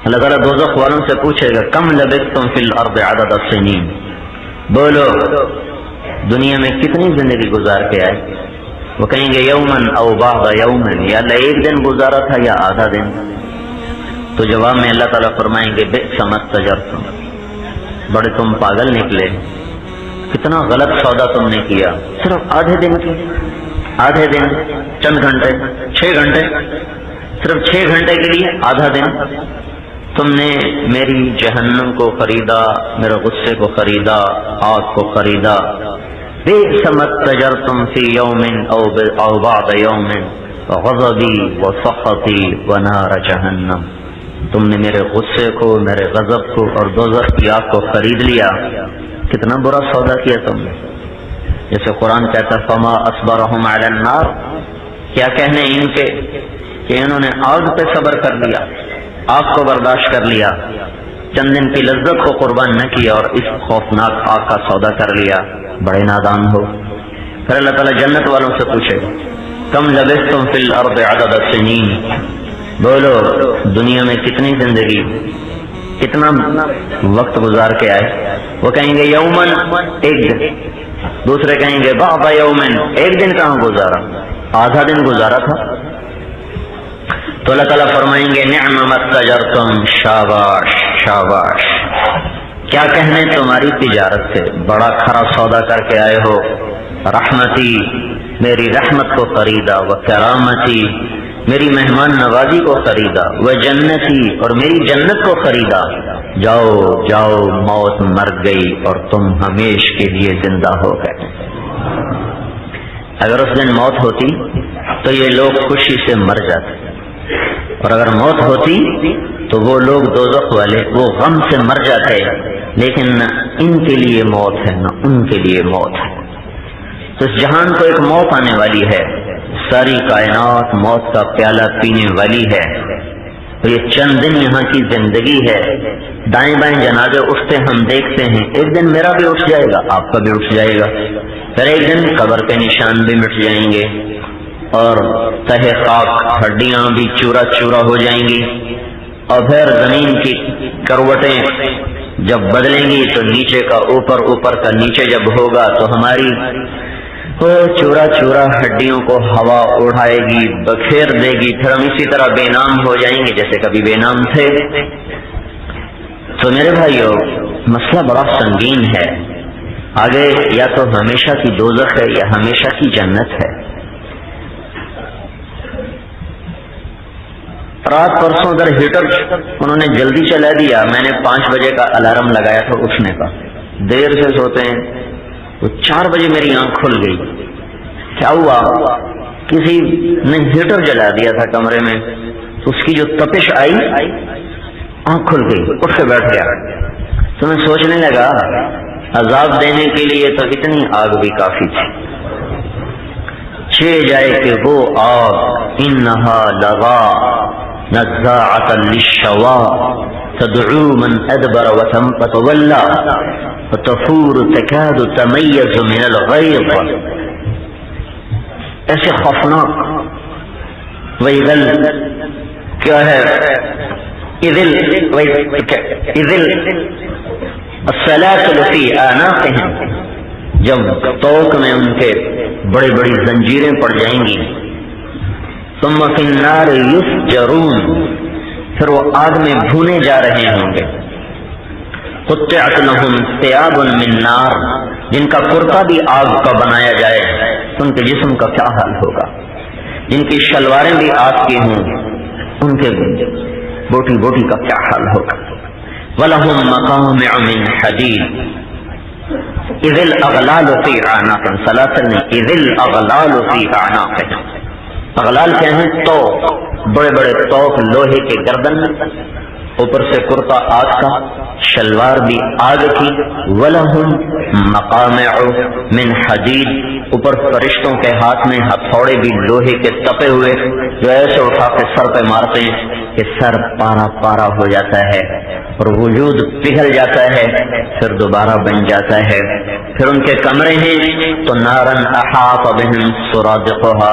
اللہ تعالیٰ دوزخ والوں سے پوچھے گا کم لبثتم فی الارض عدد السنین، بولو دنیا میں کتنی زندگی گزار کے آئے؟ وہ کہیں گے یومن او بعض یومن، یا اللہ ایک دن گزارا تھا یا آدھا دن۔ تو جواب میں اللہ تعالیٰ فرمائیں گے بئس ما استجرتم، بڑے تم پاگل نکلے، کتنا غلط سودا تم نے کیا، صرف آدھے دن کی، آدھے دن، چند گھنٹے، 6 گھنٹے، صرف 6 گھنٹے کے لیے آدھا دن تم نے میری جہنم کو خریدا، میرے غصے کو خریدا، آگ کو خریدا۔ بئس ما استجرتم فی یوم او بعض یوم غضبی وسخطی ونار جہنم، تم نے میرے غصے کو، میرے غضب کو اور دوزخ کی آگ کو خرید لیا، کتنا برا سودا کیا تم نے۔ جیسے قرآن کہتا ہے فما اصبرہم علی النار، کیا کہنے ان کے کہ انہوں نے آگ پہ صبر کر لیا، آگ کو برداشت کر لیا، چند دن کی لذت کو قربان نہ کیا اور اس خوفناک آگ کا سودا کر لیا، بڑے نادان ہو۔ پھر اللہ تعالیٰ جنت والوں سے پوچھے کم لبثتم فی الارض عدد السنین، بولو دنیا میں کتنی زندگی، کتنا وقت گزار کے آئے؟ وہ کہیں گے یومن، ایک دن، دوسرے کہیں گے بعض یومن، ایک دن کہاں گزارا، آدھا دن گزارا تھا۔ تو اللہ تعالیٰ فرمائیں گے نعم ما استجرتم، شاباش شاباش، کیا کہنے تمہاری تجارت سے، بڑا کھرا سودا کر کے آئے ہو۔ رحمتی، میری رحمت کو خریدا، و کرامتی، میری مہمان نوازی کو خریدا، وہ جنتی، اور میری جنت کو خریدا۔ جاؤ جاؤ، موت مر گئی اور تم ہمیش کے لیے زندہ ہو گئے۔ اگر اس دن موت ہوتی تو یہ لوگ خوشی سے مر جاتے، اور اگر موت ہوتی تو وہ لوگ دوزخ والے وہ غم سے مر جاتے، لیکن نہ ان کے لیے موت ہے نہ ان کے لیے موت ہے۔ تو اس جہان کو ایک موت آنے والی ہے، ساری کائنات موت کا پیالہ پینے والی ہے، تو یہ چند دن یہاں کی زندگی ہے۔ دائیں بائیں جنازے اٹھتے ہم دیکھتے ہیں، ایک دن میرا بھی اٹھ جائے گا، آپ کا بھی اٹھ جائے گا، پھر ایک دن قبر کے نشان بھی مٹ جائیں گے، اور تہہ خاک ہڈیاں بھی چورا چورا ہو جائیں گی، اور پھر زمین کی کروٹیں جب بدلیں گی تو نیچے کا اوپر، اوپر کا نیچے جب ہوگا تو ہماری وہ چورا چورا ہڈیوں کو ہوا اڑائے گی، بکھیر دے گی، پھر ہم اسی طرح بے نام ہو جائیں گے جیسے کبھی بے نام تھے۔ تو میرے بھائیو، مسئلہ بڑا سنگین ہے، آگے یا تو ہمیشہ کی دوزخ ہے یا ہمیشہ کی جنت ہے۔ رات پرسوں ادھر ہیٹر انہوں نے جلدی چلا دیا، میں نے 5 بجے کا الارم لگایا تھا اٹھنے کا، دیر سے سوتے ہیں، تو 4 بجے میری آنکھ کھل گئی۔ کیا ہوا؟ کسی نے ہیٹر جلا دیا تھا کمرے میں، تو اس کی جو تپش آئی، آنکھ کھل گئی، اٹھ کے بیٹھ گیا۔ تو میں سوچنے لگا عذاب دینے کے لیے تو اتنی آگ بھی کافی تھی، چھے جائے کہ وہ آگ انہا لغا نزاعۃ للشوا تدعو من ادبر وتولى وتفور تكاد تميز من الغيظ، ایسے خوفناک۔ وَإِذَا کیا ہے اذل السلاسل فی اعناقهم، جب توق میں ان کے بڑی بڑی زنجیریں پڑ جائیں گی۔ ثم فی النار یسجرون، پھر وہ آگ میں بھونے جا رہے ہوں گے۔ قطعت لهم ثیاب من نار، جن کا کرتا بھی آگ کا بنایا جائے، ان کے جسم کا کیا حال ہوگا؟ جن کی شلواریں بھی آگ کی ہوں، ان کے بوٹی بوٹی کا کیا حال ہوگا؟ وَلَهُمْ مَقَامِعُ مِنْ حَدِيدٍ اِذِ الْأَغْلَالُ فِي أَعْنَاقِهِمْ، سلاسل نہیں، اِذِ الْأَغْلَالُ فِي أَعْنَاقِهِمْ، اغلال کیا ہیں؟ توق، بڑے بڑے توق لوہے کے گردن میں، اوپر سے کرتا آگ کا، شلوار بھی آگ کی۔ وَلَهُمْ مَقَامِعُ مِنْ حَدِيدٍ، اوپر فرشتوں کے ہاتھ میں ہتھوڑے بھی لوہے کے تپے ہوئے، جو ایسے اٹھا کے سر پہ مارتے ہیں کہ سر پارا پارا ہو جاتا ہے اور وجود پگھل جاتا ہے، پھر دوبارہ بن جاتا ہے۔ پھر ان کے کمرے ہیں تو نارن احاط بہم سرادقها،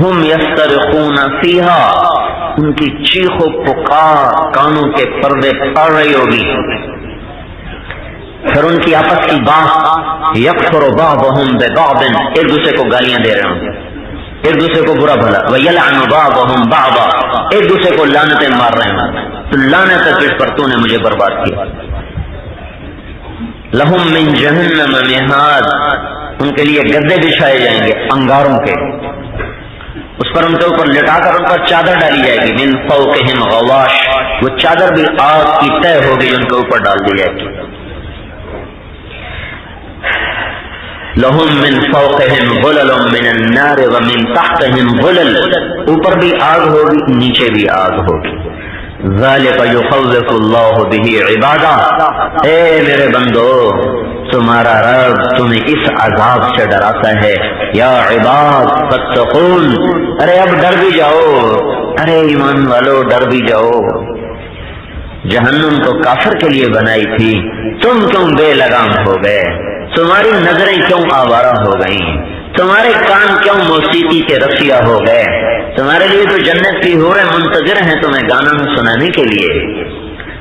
ہم یسترخون فیہا، ان کی چیخ و پکار کانوں کے پردے پڑ رہی ہوگی، پھر ان کی آپس کی بات، یکفر بعضهم ببعض، ایک دوسرے کو گالیاں دے رہے ہوں گے، ایک دوسرے کو برا بھلا، ویلعن بعضهم بعضا، ایک دوسرے کو لعنتیں مار رہے ہوں، تو لعنت ہے تجھ پر، تو نے مجھے برباد کیا۔ لہم من جہنم مہاد، ان کے لیے گدے بچھائے جائیں گے انگاروں کے، اس پر ان کے اوپر لٹا کر ان پر چادر ڈالی جائے گی، من فوقہم غواش، وہ چادر بھی آگ کی طے ہوگی، ان کے اوپر ڈال دی جائے گی۔ لہم من فوقہم غلل من النار ومن تحتہم غلل، اوپر بھی آگ ہوگی نیچے بھی آگ ہوگی۔ ذالک یخوف اللہ بہ عبادہ، اے میرے بندو تمہارا رب تمہیں اس عذاب سے ڈراتا ہے، یا عباد فاتقون، ارے اب ڈر بھی جاؤ، ارے ایمان والو ڈر بھی جاؤ۔ جہنم تو کافر کے لیے بنائی تھی، تم کیوں بے لگام ہو گئے، تمہاری نظریں کیوں آوارہ ہو گئیں، تمہارے کان کیوں موسیقی کے رسیا ہو گئے، تمہارے لیے تو جنت کی حوریں منتظر ہیں تمہیں گانا سنانے کے لیے،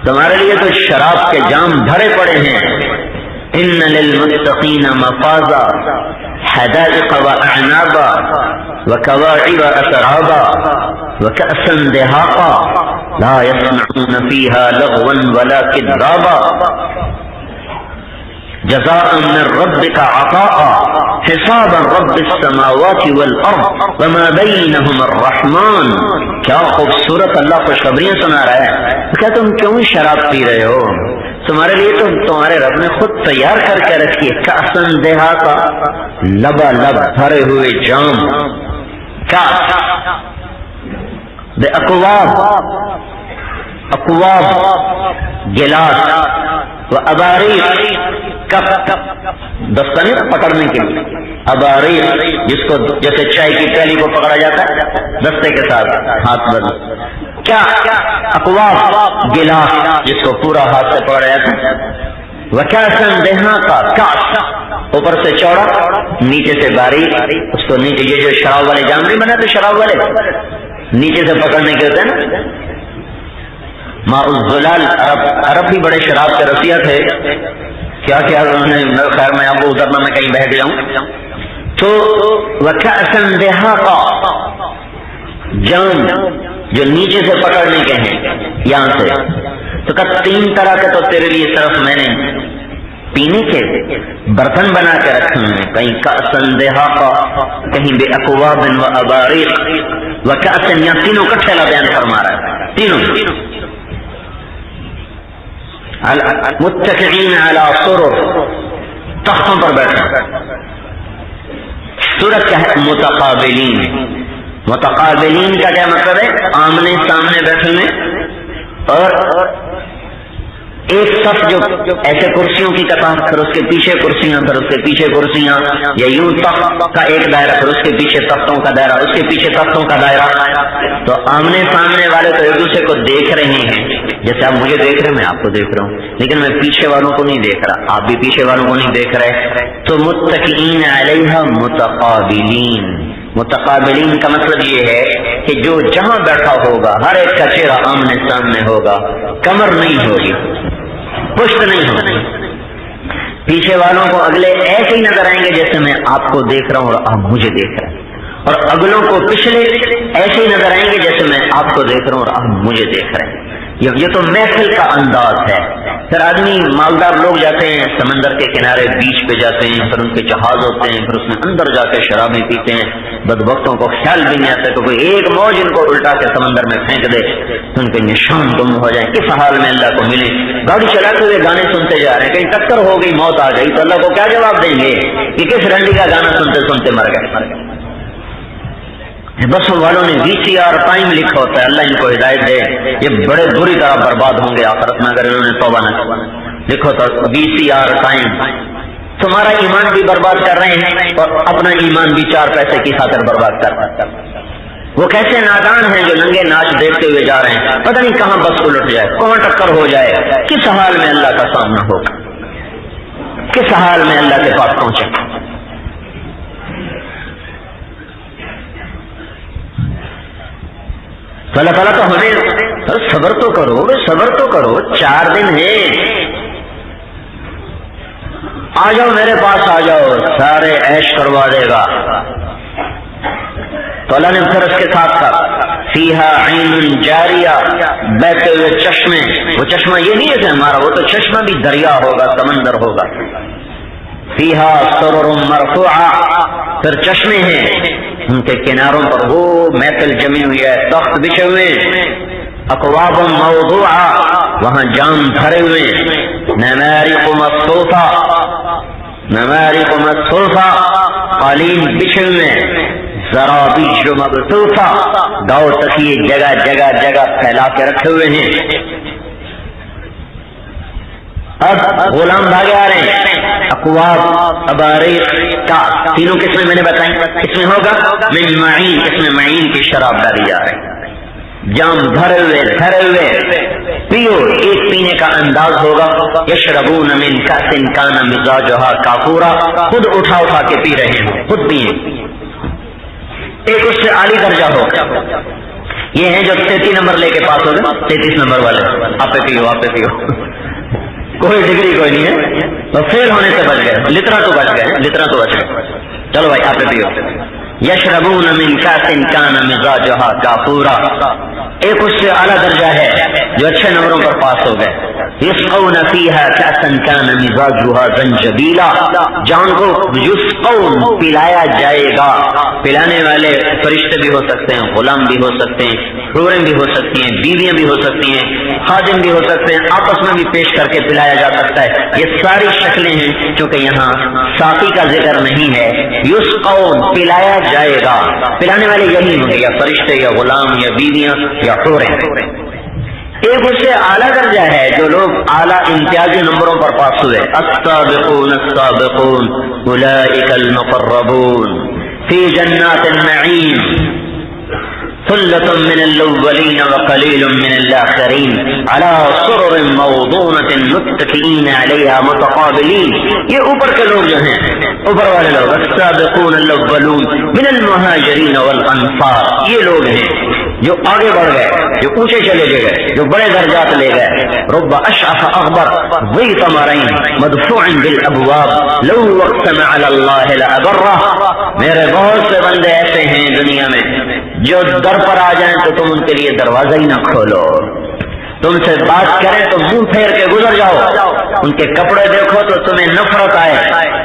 تمہارے لیے تو شراب کے جام بھرے پڑے ہیں۔ ان للمتقین مفازا حدائق واعنابا وکواعب اترابا وکأسا دہاقا لا يسمعون فيها لغوا ولا كذابا جزاء من ربك عطاء حسابا رب السماوات والارض وما بينهما الرحمن۔ کیا خوبصورت اللہ خوشخبریاں سنا رہا ہے، کیا تم کیوں شراب پی رہے ہو، تمہارے لیے تو تمہارے رب نے خود تیار کر کے رکھی ہے، کأسن دہاقا، لبا لب بھرے ہوئے جام، کأس بے اکواب، اکواب گلاس، و اباریق کپ، دستہ نہیں پکڑنے کے لیے، اباریق جس کو جیسے چائے کی پیالی کو پکڑا جاتا ہے دستے کے ساتھ ہاتھ بدل، کیا اکواب گلاس جس کو پورا ہاتھ سے پکڑا جاتا ہے، وکاسن دہاقا، کاس اوپر سے چوڑا نیچے سے باریک، اس کو نیچے یہ جو شراب والے جام نہیں بناتے شراب والے نیچے سے پکڑنے کے ہوتے ہیں نا، ماء الزلال، عرب بھی بڑے شراب کے رسیا تھے، کیا کیا انہوں نے، خیر میں آپ کو اترنا میں کہیں بہہ جاؤں، تو وکأسن دہاقا، جام جو نیچے سے پکڑنے کے ہیں یہاں سے، تو کہ تین طرح کے تو تیرے لیے صرف میں نے پینے کے برتن بنا کے رکھے ہیں، کہیں کأسن دہاقا، کہیں بے اکواب و اباریق و کأسن، یہاں تینوں کٹھے بیان فرما رہا ہے، تینوں متکئین علی سرر، تختوں پر بیٹھے، سورت کیا ہے، متقابلین، متقابلین کا کیا مطلب ہے، آمنے سامنے بیٹھے ہوئے، اور ایک صف جو ایسے کرسیوں کی قطار، پھر اس کے پیچھے کرسیاں، پھر اس کے پیچھے کرسیاں، یا یوں تخت کا ایک دائرہ، پھر اس کے پیچھے تختوں کا دائرہ، اس کے پیچھے تختوں کا دائرہ، تو آمنے سامنے والے تو ایک دوسرے کو دیکھ رہے ہیں، جیسے آپ مجھے دیکھ رہے ہیں میں آپ کو دیکھ رہا ہوں، لیکن میں پیچھے والوں کو نہیں دیکھ رہا، آپ بھی پیچھے والوں کو نہیں دیکھ رہے، تو متکئین علیہا متقابلین، متقابلین کا مطلب یہ ہے کہ جو جہاں بیٹھا ہوگا ہر ایک کا چہرہ آمنے سامنے ہوگا، کمر نہیں ہوگی، پشت نہیں ہوگی، پیچھے والوں کو اگلے ایسے ہی نظر آئیں گے جیسے میں آپ کو دیکھ رہا ہوں اور آپ مجھے دیکھ رہے ہیں، اور اگلوں کو پچھلے ایسے ہی نظر آئیں گے جیسے میں آپ کو دیکھ رہا ہوں اور آپ مجھے دیکھ رہے ہیں۔ یہ تو محفل کا انداز ہے۔ پھر آدمی مالدار لوگ جاتے ہیں سمندر کے کنارے بیچ پہ جاتے ہیں، پھر ان کے جہاز ہوتے ہیں، پھر اس میں اندر جا کے شرابیں پیتے ہیں، بدبختوں کو خیال بھی نہیں آتا کہ کوئی ایک موج ان کو الٹا کے سمندر میں پھینک دے تو ان کے نشان گم ہو جائیں، کس حال میں اللہ کو ملے۔ گاڑی چلاتے ہوئے گانے سنتے جا رہے ہیں، کہیں ٹکر ہو گئی، موت آ گئی، تو اللہ کو کیا جواب دیں گے کہ کس رنڈی کا گانا سنتے سنتے مر گئے۔ بسوں والوں نے VCR ٹائم لکھا ہوتا ہے، اللہ ان کو ہدایت دے، یہ بڑے بری طرح برباد ہوں گے آخرت میں اگر انہوں نے توبہ نہ کی۔ لکھو تو VCR ٹائم، تمہارا ایمان بھی برباد کر رہے ہیں اور اپنا ایمان بھی 4 پیسے کی خاطر برباد کر رہے ہیں۔ وہ کیسے نادان ہیں جو ننگے ناچ دیکھتے ہوئے جا رہے ہیں، پتہ نہیں کہاں بس الٹ جائے، کہاں ٹکر ہو جائے، کس حال میں اللہ کا سامنا ہوگا، کس حال میں اللہ کے پاس پہنچے۔ تو اللہ تعالیٰ تو ہمیں صبر تو کرو، صبر تو کرو، 4 دن ہے، آ جاؤ میرے پاس، آ جاؤ، سارے عیش کروا دے گا۔ تو اللہ نے پھر اس کے ساتھ ساتھ فیہا عین جاریہ، بہتے ہوئے چشمے، وہ چشمہ یہ نہیں ہے کہ ہمارا، وہ تو چشمہ بھی دریا ہوگا، سمندر ہوگا۔ فیہا سرر مرفوعہ، پھر چشمے ہیں، ان کے کناروں پر وہ محفل جمی ہوئی ہے، تخت بچھے ہوئے، اکواب موضوعہ، وہاں جام بھرے ہوئے، نمارق مصفوفہ، نمارق مصفوفہ، قالین بچھے ہوئے، زرابیج مبثوثہ، دو تکیے جگہ جگہ جگہ پھیلا کے رکھے ہوئے ہیں۔ اب غلام بھاگے آ رہے ہیں، اکواب، اباریق کا تینوں قسمیں میں نے بتائیں، اس میں ہوگا من معین، اس میں معین کی شراب ڈالی جا رہی ہے، جام بھرے ہوئے، پیو، ایک پینے کا انداز ہوگا، یشربون من کأس کان مزاجھا کافورا، خود اٹھا اٹھا کے پی رہے ہیں، خود پیئیں۔ ایک اس سے عالی درجہ ہوگا، یہ ہیں جو 33 نمبر لے کے پاس ہو گئے، 33 نمبر والے، آپ پہ پیو، آپ پہ پیو، کوئی ڈگری کوئی نہیں ہے، تو فیل ہونے سے بچ گئے، لترا تو بچ گئے، لترا تو بچ گئے، چلو بھائی آپ پہ پیو۔ یشربون من کأس کان مزاجھا کافورا، ایک اس سے اعلیٰ درجہ ہے جو اچھے نمبروں پر پاس ہو گئے، یسقون فیہا کأسا کان مزاجھا زنجبیلا، جان کو یسقون پلایا جائے گا، پلانے والے فرشتے بھی ہو سکتے ہیں، غلام بھی ہو سکتے ہیں، حوریں بھی ہو سکتی ہیں، بیویاں بھی ہو سکتی ہیں، خادم بھی ہو سکتے ہیں، آپس میں بھی پیش کر کے پلایا جا سکتا ہے، یہ ساری شکلیں ہیں، چونکہ یہاں ساقی کا ذکر نہیں ہے، یسقون پلایا جائے گا، پلانے والے یہی ہوں گے، یا فرشتے یا غلام یا بیویاں یا حوریں۔ ایک اس سے اعلیٰ درجہ ہے جو لوگ اعلیٰ امتیازی نمبروں پر پاس ہوئے، السابقون السابقون اولئک المقربون فی جنات النعیم ثلة من الاولین وقلیل من الاخرین علی سرر موضونة متکئین علیہا متقابلین، یہ اوپر کے لوگ جو ہیں، اوپر والے لوگ، السابقون الاولون من المہاجرین والانصار، یہ لوگ ہیں جو آگے بڑھ گئے، جو اونچے چلے گئے، جو بڑے درجات لے گئے۔ رب اشعث اغبر ذی طمرین مدفوع بالابواب لو اقسم علی اللہ لابرہ، میرے بہت سے بندے ایسے ہیں دنیا میں جو در پر آ جائیں تو تم ان کے لیے دروازہ ہی نہ کھولو، تم سے بات کریں تو منہ پھیر کے گزر جاؤ، ان کے کپڑے دیکھو تو تمہیں نفرت آئے،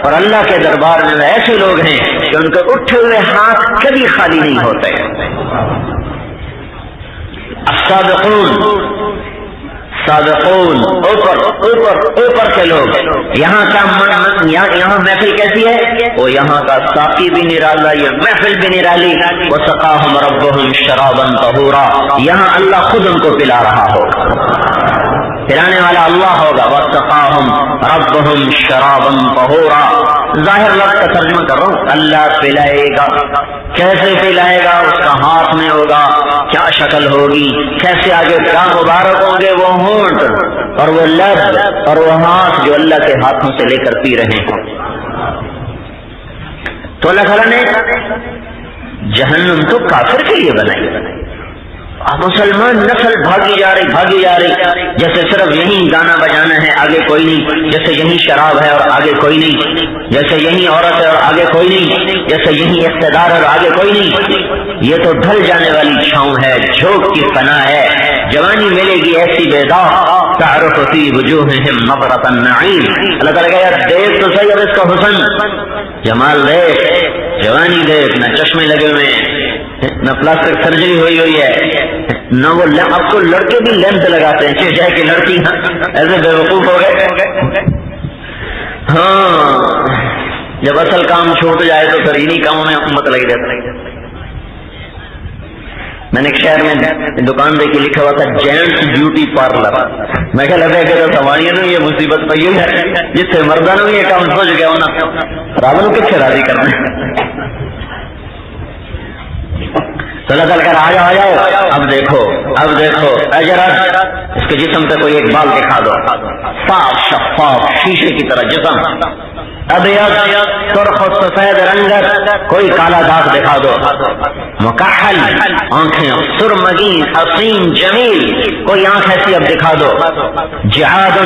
اور اللہ کے دربار میں ایسے لوگ ہیں کہ ان کے اٹھے ہوئے ہاتھ کبھی خالی نہیں ہوتے۔ السابقون، سابقون، اوپر کے لوگ، یہاں کا یہاں محفل کیسی ہے، وہ یہاں کا ساقی بھی نرالا، یہ محفل بھی نرالی، وسقاہم ربہم شرابا طہورا، یہاں اللہ خود ان کو پلا رہا ہوگا، پلانے والا اللہ ہوگا، وسقاہم ربہم شرابا طہورا، ظاہر لفظ کا ترجمہ کر رہا ہوں، اللہ پلائے گا، کیسے پلائے گا، اس کا ہاتھ میں ہوگا، کیا شکل ہوگی، کیسے آگے کیا مبارک ہوں گے وہ ہونٹ اور وہ لب اور وہ ہاتھ جو اللہ کے ہاتھوں سے لے کر پی رہے ہیں۔ تو اللہ تعالیٰ نے جہنم تو کافر کے لیے بنائی، مسلمان نسل بھاگی جا رہی، جیسے صرف یہیں گانا بجانا ہے آگے کوئی نہیں، جیسے یہیں شراب ہے اور آگے کوئی نہیں، جیسے یہیں عورت ہے اور آگے کوئی نہیں، جیسے یہیں اقتدار ہے اور آگے کوئی نہیں، یہ تو ڈھل جانے والی چھاؤں ہے، جھوک کی فنا ہے، جوانی ملے گی ایسی بیدار، تعرف فی وجوہہم نظرۃ النعیم، اللہ تعالیٰ کہا دیکھ تو صحیح اب اس کا حسن، جمال دیکھ، جوانی دیکھ، نہ چشمے لگے ہوئے ہیں، نہ پلاسٹک سرجری ہوئی ہے، نہ وہ اب تو لڑکے بھی لینس لگاتے ہیں، چاہے کہ لڑکی ایسے بے وقوف ہو گئے۔ ہاں جب اصل کام چھوٹ جائے تو پھر انہی کاموں میں امت لگی رہتی ہے۔ میں نے ایک شہر میں دکان دیکھی، لکھا ہوا تھا جینٹس بیوٹی پارلر، میں کہا لگا کہ سواریاں نے یہ مصیبت پہ ہے جس سے مردہ نے یہ کام سوچ گیا ہونا، رب نو کتنے راضی کرنا۔ تو اللہ تعالیٰ کہا آ جاؤ، اب دیکھو اجرت، اس کے جسم پہ کوئی ایک بال دکھا دو، صاف شفاف شیشے کی طرح جسم، ابیض سرخ و سفید رنگت، کوئی کالا داغ دکھا دو، مکحل آنکھیں سرمگی حسین جمیل، کوئی آنکھ ایسی اب دکھا دو، جعاد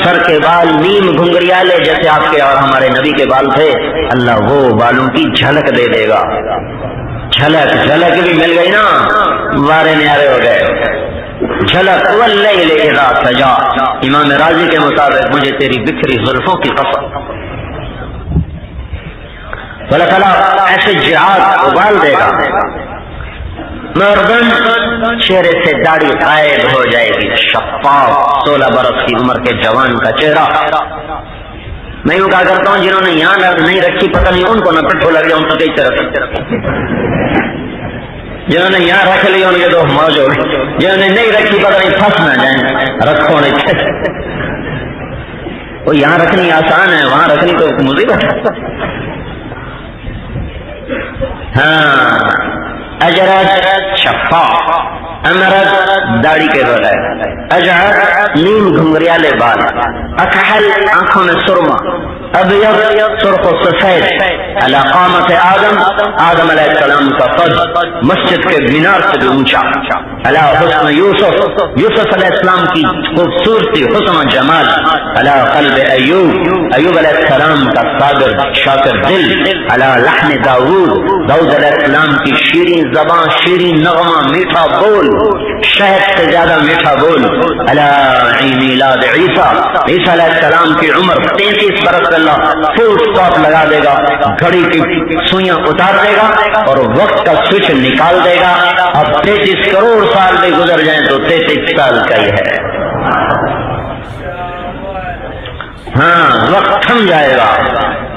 سر کے بال نیم گھنگریالے جیسے آپ کے اور ہمارے نبی کے بال تھے، اللہ وہ بالوں کی جھلک دے دے گا، جھلک بھی مل گئی نا، وارے نیارے ہو گئے، جھلک واللیل اذا سجا، امام راضی کے مطابق مجھے تیری بکھری زلفوں کی قسم، اللہ تعالیٰ ایسے جہاد ابال دے گا، مردن چہرے سے داڑھی غائب ہو جائے گی، شفاف 16 برس کی عمر کے جوان کا چہرہ، میں یوں کہا کرتا ہوں جنہوں نے یہاں نہیں رکھی پتہ نہیں ان کو نہ پٹھو لگ گیا ان کو کئی طرف، جنہوں نے یہاں رکھ لی ان کے تو موج ہو گئی، جنہوں نے نہیں رکھی پتہ نہیں پھنس نہ جائیں، رکھو نہیں، وہ یہاں رکھنی آسان ہے وہاں رکھنی تو مصیبت ہے۔ ہاں اجرد شفاف، امرد داڑھی کے بغیر، اجعد نیم گھنگریالے بال، اکحل آنکھوں میں سرما، ابیض سرخ و سفید، علی قامت آدم علیہ السلام کا قد مسجد کے مینار سے بھی اونچا، علی حسن یوسف علیہ السلام کی خوبصورتی حسن و جمال، علی قلب ایوب علیہ السلام کا صابر شاکر دل، علی لحن داؤد علیہ السلام کی شیرین زبان، شیرین نغمہ، میٹھا بول، شہد سے زیادہ میٹھا بول، علی میلاد عیسیٰ علیہ السلام کی عمر 33 برس، اللہ فل اسٹاپ لگا دے گا، گھڑی کی سوئیاں اتار دے گا اور وقت کا سوئچ نکال دے گا، اب 33 کروڑ سال بھی گزر جائیں تو 33 سال کا ہی ہے، ہاں وقت تھم جائے گا،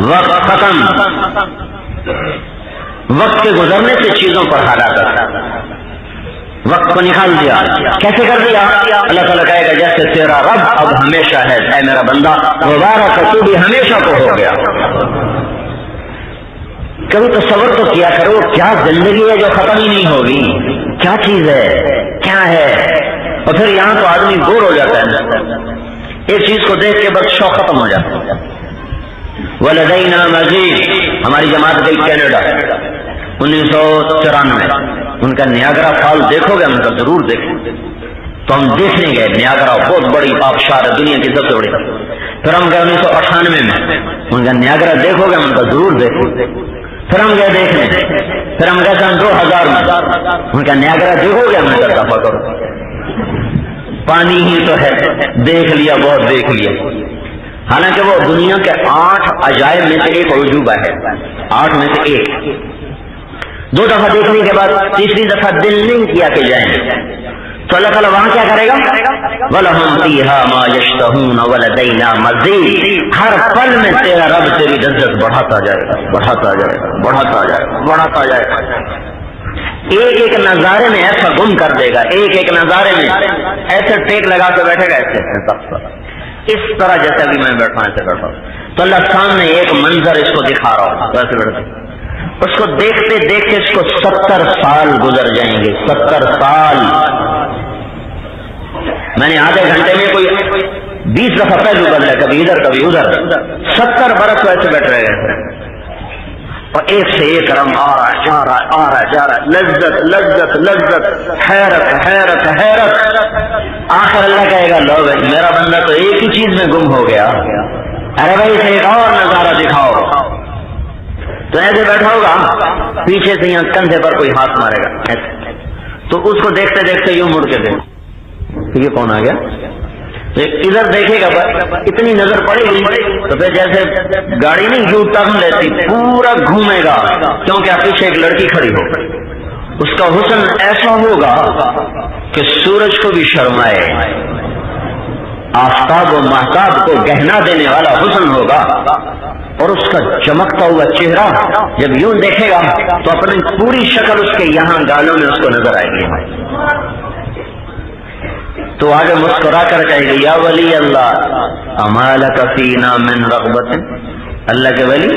وقت ختم، وقت کے گزرنے سے چیزوں پر حالات، وقت کو نکال دیا، کیسے کر دیا؟ اللہ تعالیٰ کہے گا جیسے تیرا رب اب ہمیشہ ہے، اے میرا بندہ دوبارہ تو بھی ہمیشہ کو ہو گیا۔ کبھی تصور تو کیا کرو کیا زندگی ہے جو ختم ہی نہیں ہوگی، کیا چیز ہے، کیا ہے، اور پھر یہاں تو آدمی بور ہو جاتا ہے، ایک چیز کو دیکھ کے بس شوق ختم ہو جاتا ہے۔ ولدینا مزید، ہماری جماعت گئی کینیڈا 1994، ان کا نیاگرا فال دیکھو گے؟ ہم کا ضرور دیکھیں، تو ہم دیکھنے گئے، نیاگرا بہت بڑی آبشار ہے، دنیا کی سب سے بڑی، پھر ہم گئے 1998 میں، ان کا نیاگرا دیکھو گے؟ ہم کا ضرور دیکھیں، پھر ہم گئے دیکھنے، پھر ہم گئے سن 2000 میں، ان کا نیاگرا دیکھو گے؟ ہم نے کہا دفعہ کرو، پانی ہی تو ہے، دیکھ لیا، بہت دیکھ لیا، حالانکہ وہ دنیا کے 8 عجائب میں سے ایک عجوبہ ہے، 8 میں سے ایک، 2 دفعہ دیکھنے کے بعد تیسری دفعہ دل نہیں کیا کہ جائیں، تو اللہ تعالیٰ وہاں کیا کرے گا؟ وَلَهُمْ فِيهَا مَا يَشْتَهُونَ وَلَدَيْنَا مَزِيدٌ، ہر پل میں تیرا رب تیری لذت بڑھاتا جائے گا، بڑھاتا جائے گا، بڑھاتا جائے گا، بڑھاتا جائے گا، ایک ایک نظارے میں ایسا گم کر دے گا، ایک ایک نظارے میں ایسے ٹیک لگا کے بیٹھے گا، ایسے اس طرح جیسے ابھی میں بیٹھا ایسے بیٹھا، تو اللہ سامنے ایک منظر اس کو دکھا رہا ہوں، ویسے بیٹھے اس کو دیکھتے دیکھتے اس کو 70 سال گزر جائیں گے، 70 سال، میں نے آدھے گھنٹے میں کوئی 20 دفعہ پہلو بدلا، کبھی ادھر کبھی ادھر، 70 برس ویسے بیٹھ رہے ہیں، اور ایک سے ایک رنگ آ رہا ہے، جا رہا ہے، آ رہا ہے، جا رہا ہے، لذت لذت لذت، حیرت حیرت حیرت، آخر اللہ کہے گا لو بھائی میرا بندہ تو ایک ہی چیز میں گم ہو گیا، ارے بھائی اسے ایک اور نظارہ دکھاؤ، تو ایسے بیٹھا ہوگا، پیچھے سے یہاں کندھے پر کوئی ہاتھ مارے گا ایسے، تو اس کو دیکھتے دیکھتے یوں مڑ کے دیکھ، یہ کون آ گیا، ادھر دیکھے گا، اتنی نظر پڑے گی تو پھر جیسے گاڑی نہیں یوں ٹرن لیتی، پورا گھومے گا، کیونکہ آپ پیچھے ایک لڑکی کھڑی ہو، اس کا حسن ایسا ہوگا کہ سورج کو بھی شرمائے، آفتاب و مہتاب کو گہنا دینے والا حسن ہوگا، اور اس کا چمکتا ہوا چہرہ جب یوں دیکھے گا تو اپنی پوری شکل اس کے یہاں گالوں میں اس کو نظر آئے گی، تو آگے مسکرا کر کہے گی یا ولی اللہ اما لک فینا من رغبت، اللہ کے ولی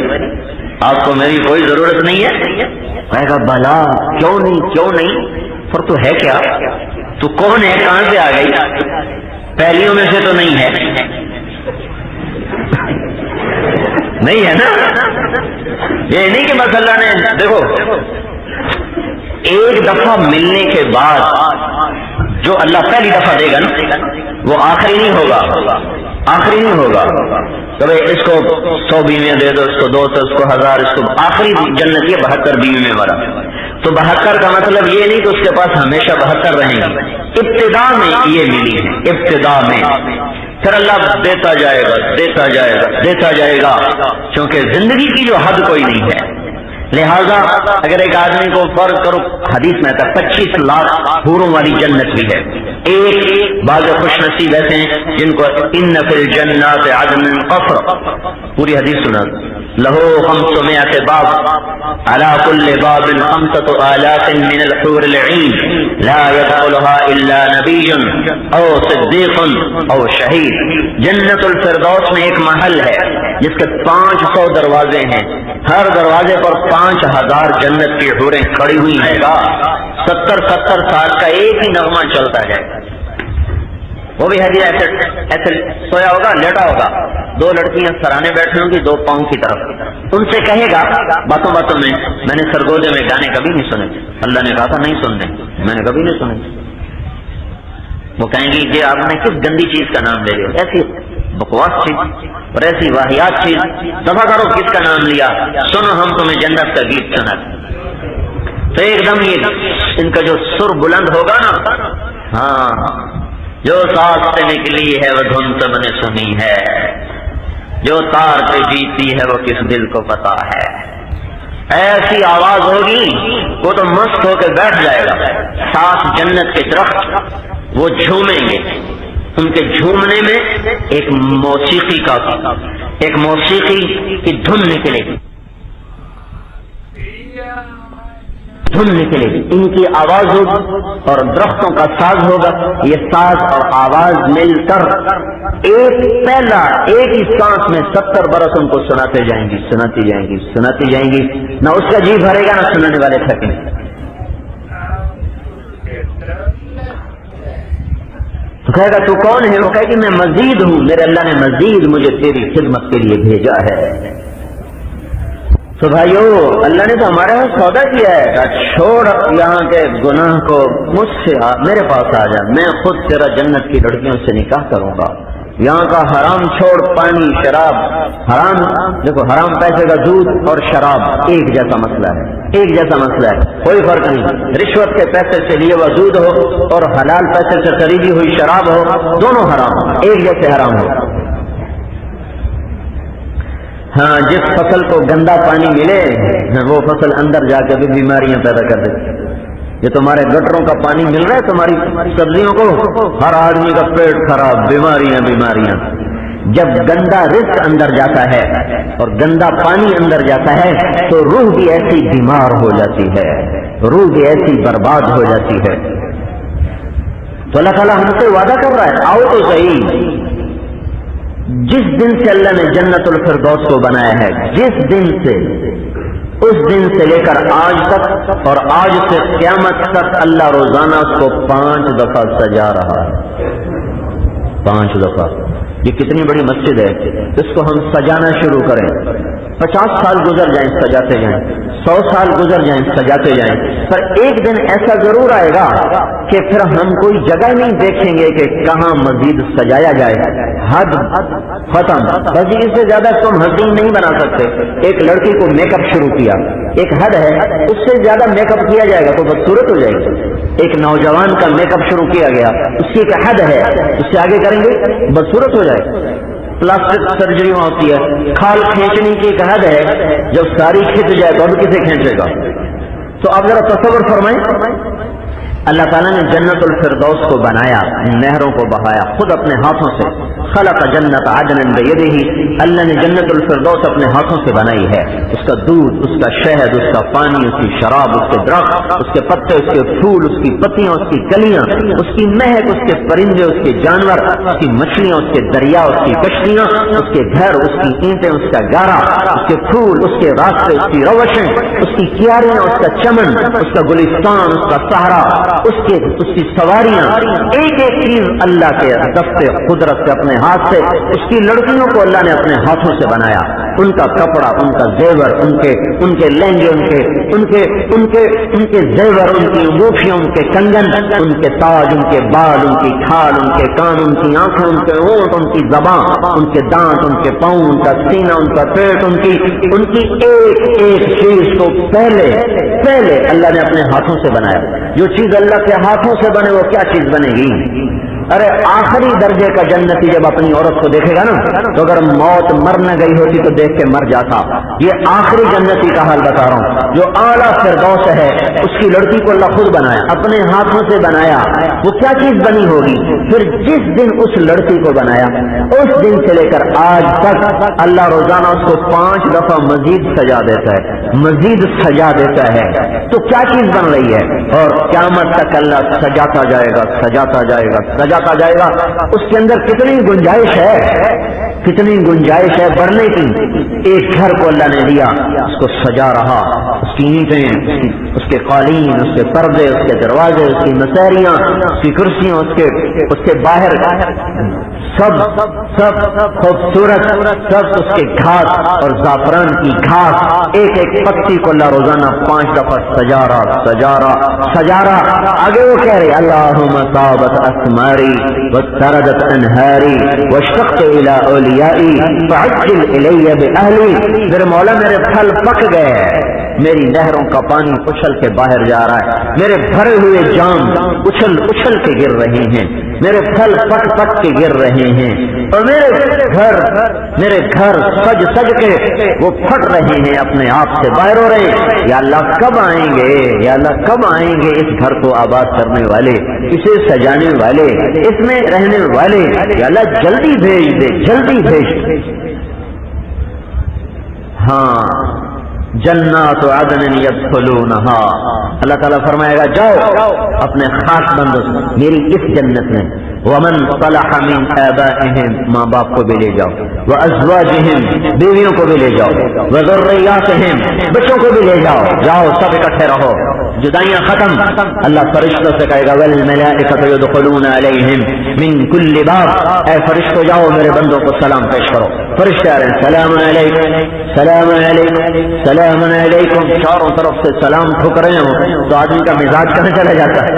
آپ کو میری کوئی ضرورت نہیں ہے؟ کہے گا بلا کیوں نہیں، پر تو ہے کیا، تو کون ہے، کہاں سے آ گئی، پہلیوں میں سے تو نہیں ہے، نہیں ہے نا. یہ نہیں کہ بس اللہ نے دیکھو ایک دفعہ ملنے کے بعد جو اللہ پہلی دفعہ دے گا نا وہ آخری نہیں ہوگا، آخری نہیں ہوگا. تو بھائی اس کو 100 بیویاں دے دو، اس کو 200، اس کو 1000، اس کو آخری جنت یہ 72 بیوی میں والا. تو 72 کا مطلب یہ نہیں کہ اس کے پاس ہمیشہ 72 رہیں گی. ابتدا میں یہ ملی ہے، ابتدا میں. پھر اللہ دیتا جائے گا، دیتا جائے گا، دیتا جائے گا، کیونکہ زندگی کی جو حد کوئی نہیں ہے. لہذا اگر ایک آدمی کو فرض کرو، حدیث میں آتا 25 لاکھ حوروں والی جنت بھی ہے. ایک بعض خوش نصیب ایسے ہیں جن کو ان فی الجنات عدن قصر، پوری حدیث سنا، لہو 500 باب علی کل باب 5,000 من الحور العین لا يدخلها الا نبی او صدیق او شہید. جنت الفردوس میں ایک محل ہے جس کے 500 دروازے ہیں، ہر دروازے پر 5,000 جنت کی حوریں کھڑی ہوئی ہیں گا. 70 سال کا ایک ہی نغمہ چلتا ہے. وہ بھی حدیث ایسے سویا ہوگا، لیٹا ہوگا، 2 لڑکیاں سرانے بیٹھی ہوں گی 2 پاؤں کی طرف. ان سے کہے گا باتوں باتوں میں نے سرگودے میں گانے کبھی نہیں سنے. اللہ نے کہا تھا نہیں سننے، میں نے کبھی نہیں سنے. وہ کہیں گی یہ آپ نے کس گندی چیز کا نام لے لیا، ایسی بکواس چیز اور ایسی واہیات چیز، دفع کرو کس کا نام لیا، سنو ہم تمہیں جنت کا گیت سنا. تو ایک دم یہ ان کا جو سر بلند ہوگا نا، ہاں جو ساز سے نکلی ہے وہ دھن سب نے سنی ہے، جو تار پہ جیتی ہے وہ کس دل کو پتا ہے. ایسی آواز ہوگی وہ تو مست ہو کے بیٹھ جائے گا. 7 جنت کے درخت وہ جھومیں گے، ان کے جھومنے میں ایک موسیقی کی دھن نکلے گی، ان کی آواز ہوگی اور درختوں کا ساز ہوگا. یہ ساز اور آواز مل کر ایک ہی سانس میں 70 برس ان کو سناتے جائیں گی، سناتی جائیں گی، سناتی جائیں گی. نہ اس کا جی بھرے گا نہ سننے والے تھکیں. تو کہے گا تو کون ہے؟ وہ کہے گی میں مزید ہوں، میرے اللہ نے مزید مجھے تیری خدمت کے لیے بھیجا ہے. تو بھائیو اللہ نے تو ہمارے یہاں سودا کیا ہے، چھوڑ یہاں کے گناہ کو، مجھ سے میرے پاس آ جا، میں خود تیرا جنت کی لڑکیوں سے نکاح کروں گا. یہاں کا حرام چھوڑ، پانی، شراب حرام. دیکھو حرام پیسے کا دودھ اور شراب ایک جیسا مسئلہ ہے، ایک جیسا مسئلہ ہے، کوئی فرق نہیں. رشوت کے پیسے سے لیے ہوا دودھ ہو اور حلال پیسے سے خریدی ہوئی شراب ہو، دونوں حرام، ایک جیسے حرام ہو. ہاں جس فصل کو گندا پانی ملے وہ فصل اندر جا کے بھی بیماریاں پیدا کر دیتی. یہ تمہارے گٹروں کا پانی مل رہا ہے تمہاری سبزیوں کو، ہر آدمی کا پیٹ خراب، بیماریاں. جب گندا رزق اندر جاتا ہے اور گندا پانی اندر جاتا ہے تو روح بھی ایسی بیمار ہو جاتی ہے، روح بھی ایسی برباد ہو جاتی ہے. تو اللہ تعالیٰ ہم سے وعدہ کر رہا ہے آؤ تو صحیح. جس دن سے اللہ نے جنت الفردوس کو بنایا ہے، جس دن سے، اس دن سے لے کر آج تک اور آج سے قیامت تک اللہ روزانہ اس کو 5 دفعہ سجا رہا ہے. 5 دفعہ. یہ کتنی بڑی مسجد ہے، اس کو ہم سجانا شروع کریں. 50 سال گزر جائیں سجاتے جائیں، 100 سال گزر جائیں سجاتے جائیں، پر ایک دن ایسا ضرور آئے گا کہ پھر ہم کوئی جگہ نہیں دیکھیں گے کہ کہاں مزید سجایا جائے. حد ختم، بس اس سے زیادہ تم حسین نہیں بنا سکتے. ایک لڑکی کو میک اپ شروع کیا، ایک حد ہے، اس سے زیادہ میک اپ کیا جائے گا تو بدصورت ہو جائے گی. ایک نوجوان کا میک اپ شروع کیا گیا، اس کی ایک حد ہے، اس سے آگے کریں گے بدصورت ہو جائے گا. پلاسٹک سرجری ہوتی ہے، کھال کھینچنے کی ایک حد ہے، جب ساری کھینچ جائے تو اب کسے کھینچے گا. تو آپ ذرا تصور فرمائیں، اللہ تعالیٰ نے جنت الفردوس کو بنایا، نہروں کو بہایا خود اپنے ہاتھوں سے. خلق جنت عدن بیدہ، اللہ نے جنت الفردوس اپنے ہاتھوں سے بنائی ہے. اس کا دودھ، اس کا شہد، اس کا پانی، اس کی شراب، اس کے درخت، اس کے پتے، اس کے پھول، اس کی پتیاں، اس کی کلیاں، اس کی مہک، اس کے پرندے، اس کے جانور، اس کی مچھلیاں، اس کے دریا، اس کی کشتیاں، اس کے گھر، اس کی اینٹیں، اس کا گارا، اس کے پھول، اس کے راستے، اس کی روشیں، اس کی کیاریاں، اس کا چمن، اس کا گلستان، اس کا صحرا، اس کی سواریاں، ایک ایک چیز اللہ کے دست قدرت سے اپنے ہاتھ سے. اس کی لڑکیوں کو اللہ نے اپنے ہاتھوں سے بنایا. ان کا کپڑا، ان کا زیور، ان کے لہنگے، ان کے زیور، ان کی انگوٹھیاں، ان کے کنگن، ان کے تاج، ان کے بال، ان کی کھال، ان کے کان، ان کی آنکھیں، ان کے ہونٹ، ان کی زبان، ان کے دانت، ان کے پاؤں، ان کا سینہ، ان کا پیٹ، ان کی ایک ایک چیز کو پہلے اللہ نے اپنے ہاتھوں سے بنایا۔ جو چیز اللہ کے ہاتھوں سے بنے وہ کیا چیز بنے گی؟ ارے آخری درجے کا جنتی جب اپنی عورت کو دیکھے گا نا تو اگر موت مر نہ گئی ہوتی تو دیکھ کے مر جاتا۔ یہ آخری جنتی کا حال بتا رہا ہوں، جو اعلیٰ فردوس ہے، اس کی لڑکی کو اللہ خود بنایا، اپنے ہاتھوں سے بنایا۔ وہ کیا چیز بنی ہوگی؟ پھر جس دن اس لڑکی کو بنایا اس دن سے لے کر آج تک اللہ روزانہ اس کو 5 دفعہ مزید سجا دیتا ہے، مزید سجا دیتا ہے۔ تو کیا چیز بن رہی ہے؟ اور قیامت تک اللہ سجاتا جائے گا، سجاتا جائے گا، سجاتا جائے گا۔ اس کے اندر کتنی گنجائش ہے، کتنی گنجائش ہے بڑھنے کی۔ ایک گھر کو اللہ نے دیا، اس کو سجا رہا، اس کی اینٹیں، اس کے قالین، اس کے پردے، اس کے دروازے، اس کی مسیریاں، اس کی کرسیاں، اس کے باہر سب خوبصورت، سب اس کے گھاس اور زعفران کی گھاس، ایک ایک پتی کو اللہ روزانہ 5 دفعہ سجا رہا۔ آگے وہ کہہ رہے اللہم طابت اسماری واستردت انہاری واشتقت الی اولیائی فعجل الی باہلی۔ میرے مولا میرے پھل پک گئے، میری نہروں کا پانی اچھل کے باہر جا رہا ہے، میرے بھرے ہوئے جام اچھل کے گر رہے ہیں، میرے پھل پک کے گر رہے ہیں، اور میرے گھر سج کے وہ پھٹ رہے ہیں، اپنے آپ سے باہر ہو رہے ہیں۔ یا اللہ کب آئیں گے، یا اللہ کب آئیں گے اس گھر کو آباد کرنے والے، اسے سجانے والے، اس میں رہنے والے؟ یا اللہ جلدی بھیج دے، جلدی بھیج دے۔ ہاں جنات عدن یدخلونہا، اللہ تعالیٰ فرمائے گا جاؤ اپنے خاص بندوں میری اس جنت میں، ومن صلح من آبائہم، ماں باپ کو بھی لے جاؤ، وازواجہم، بیویوں کو بھی لے جاؤ، وذریاتہم، بچوں کو بھی لے جاؤ سب اکٹھے رہو، جدائیاں ختم۔ اللہ فرشتوں سے کہے گا والملائکۃ یدخلون علیہم من کل باب، اے فرشتوں جاؤ میرے بندوں کو سلام پیش کرو۔ فرشتے آ رہے ہیں، سلام علیکم، سلام علیکم، سلام علیکم، چاروں طرف سے سلام ٹھک رہے ہوں تو آدمی کا مزاج کہاں چلا جاتا ہے؟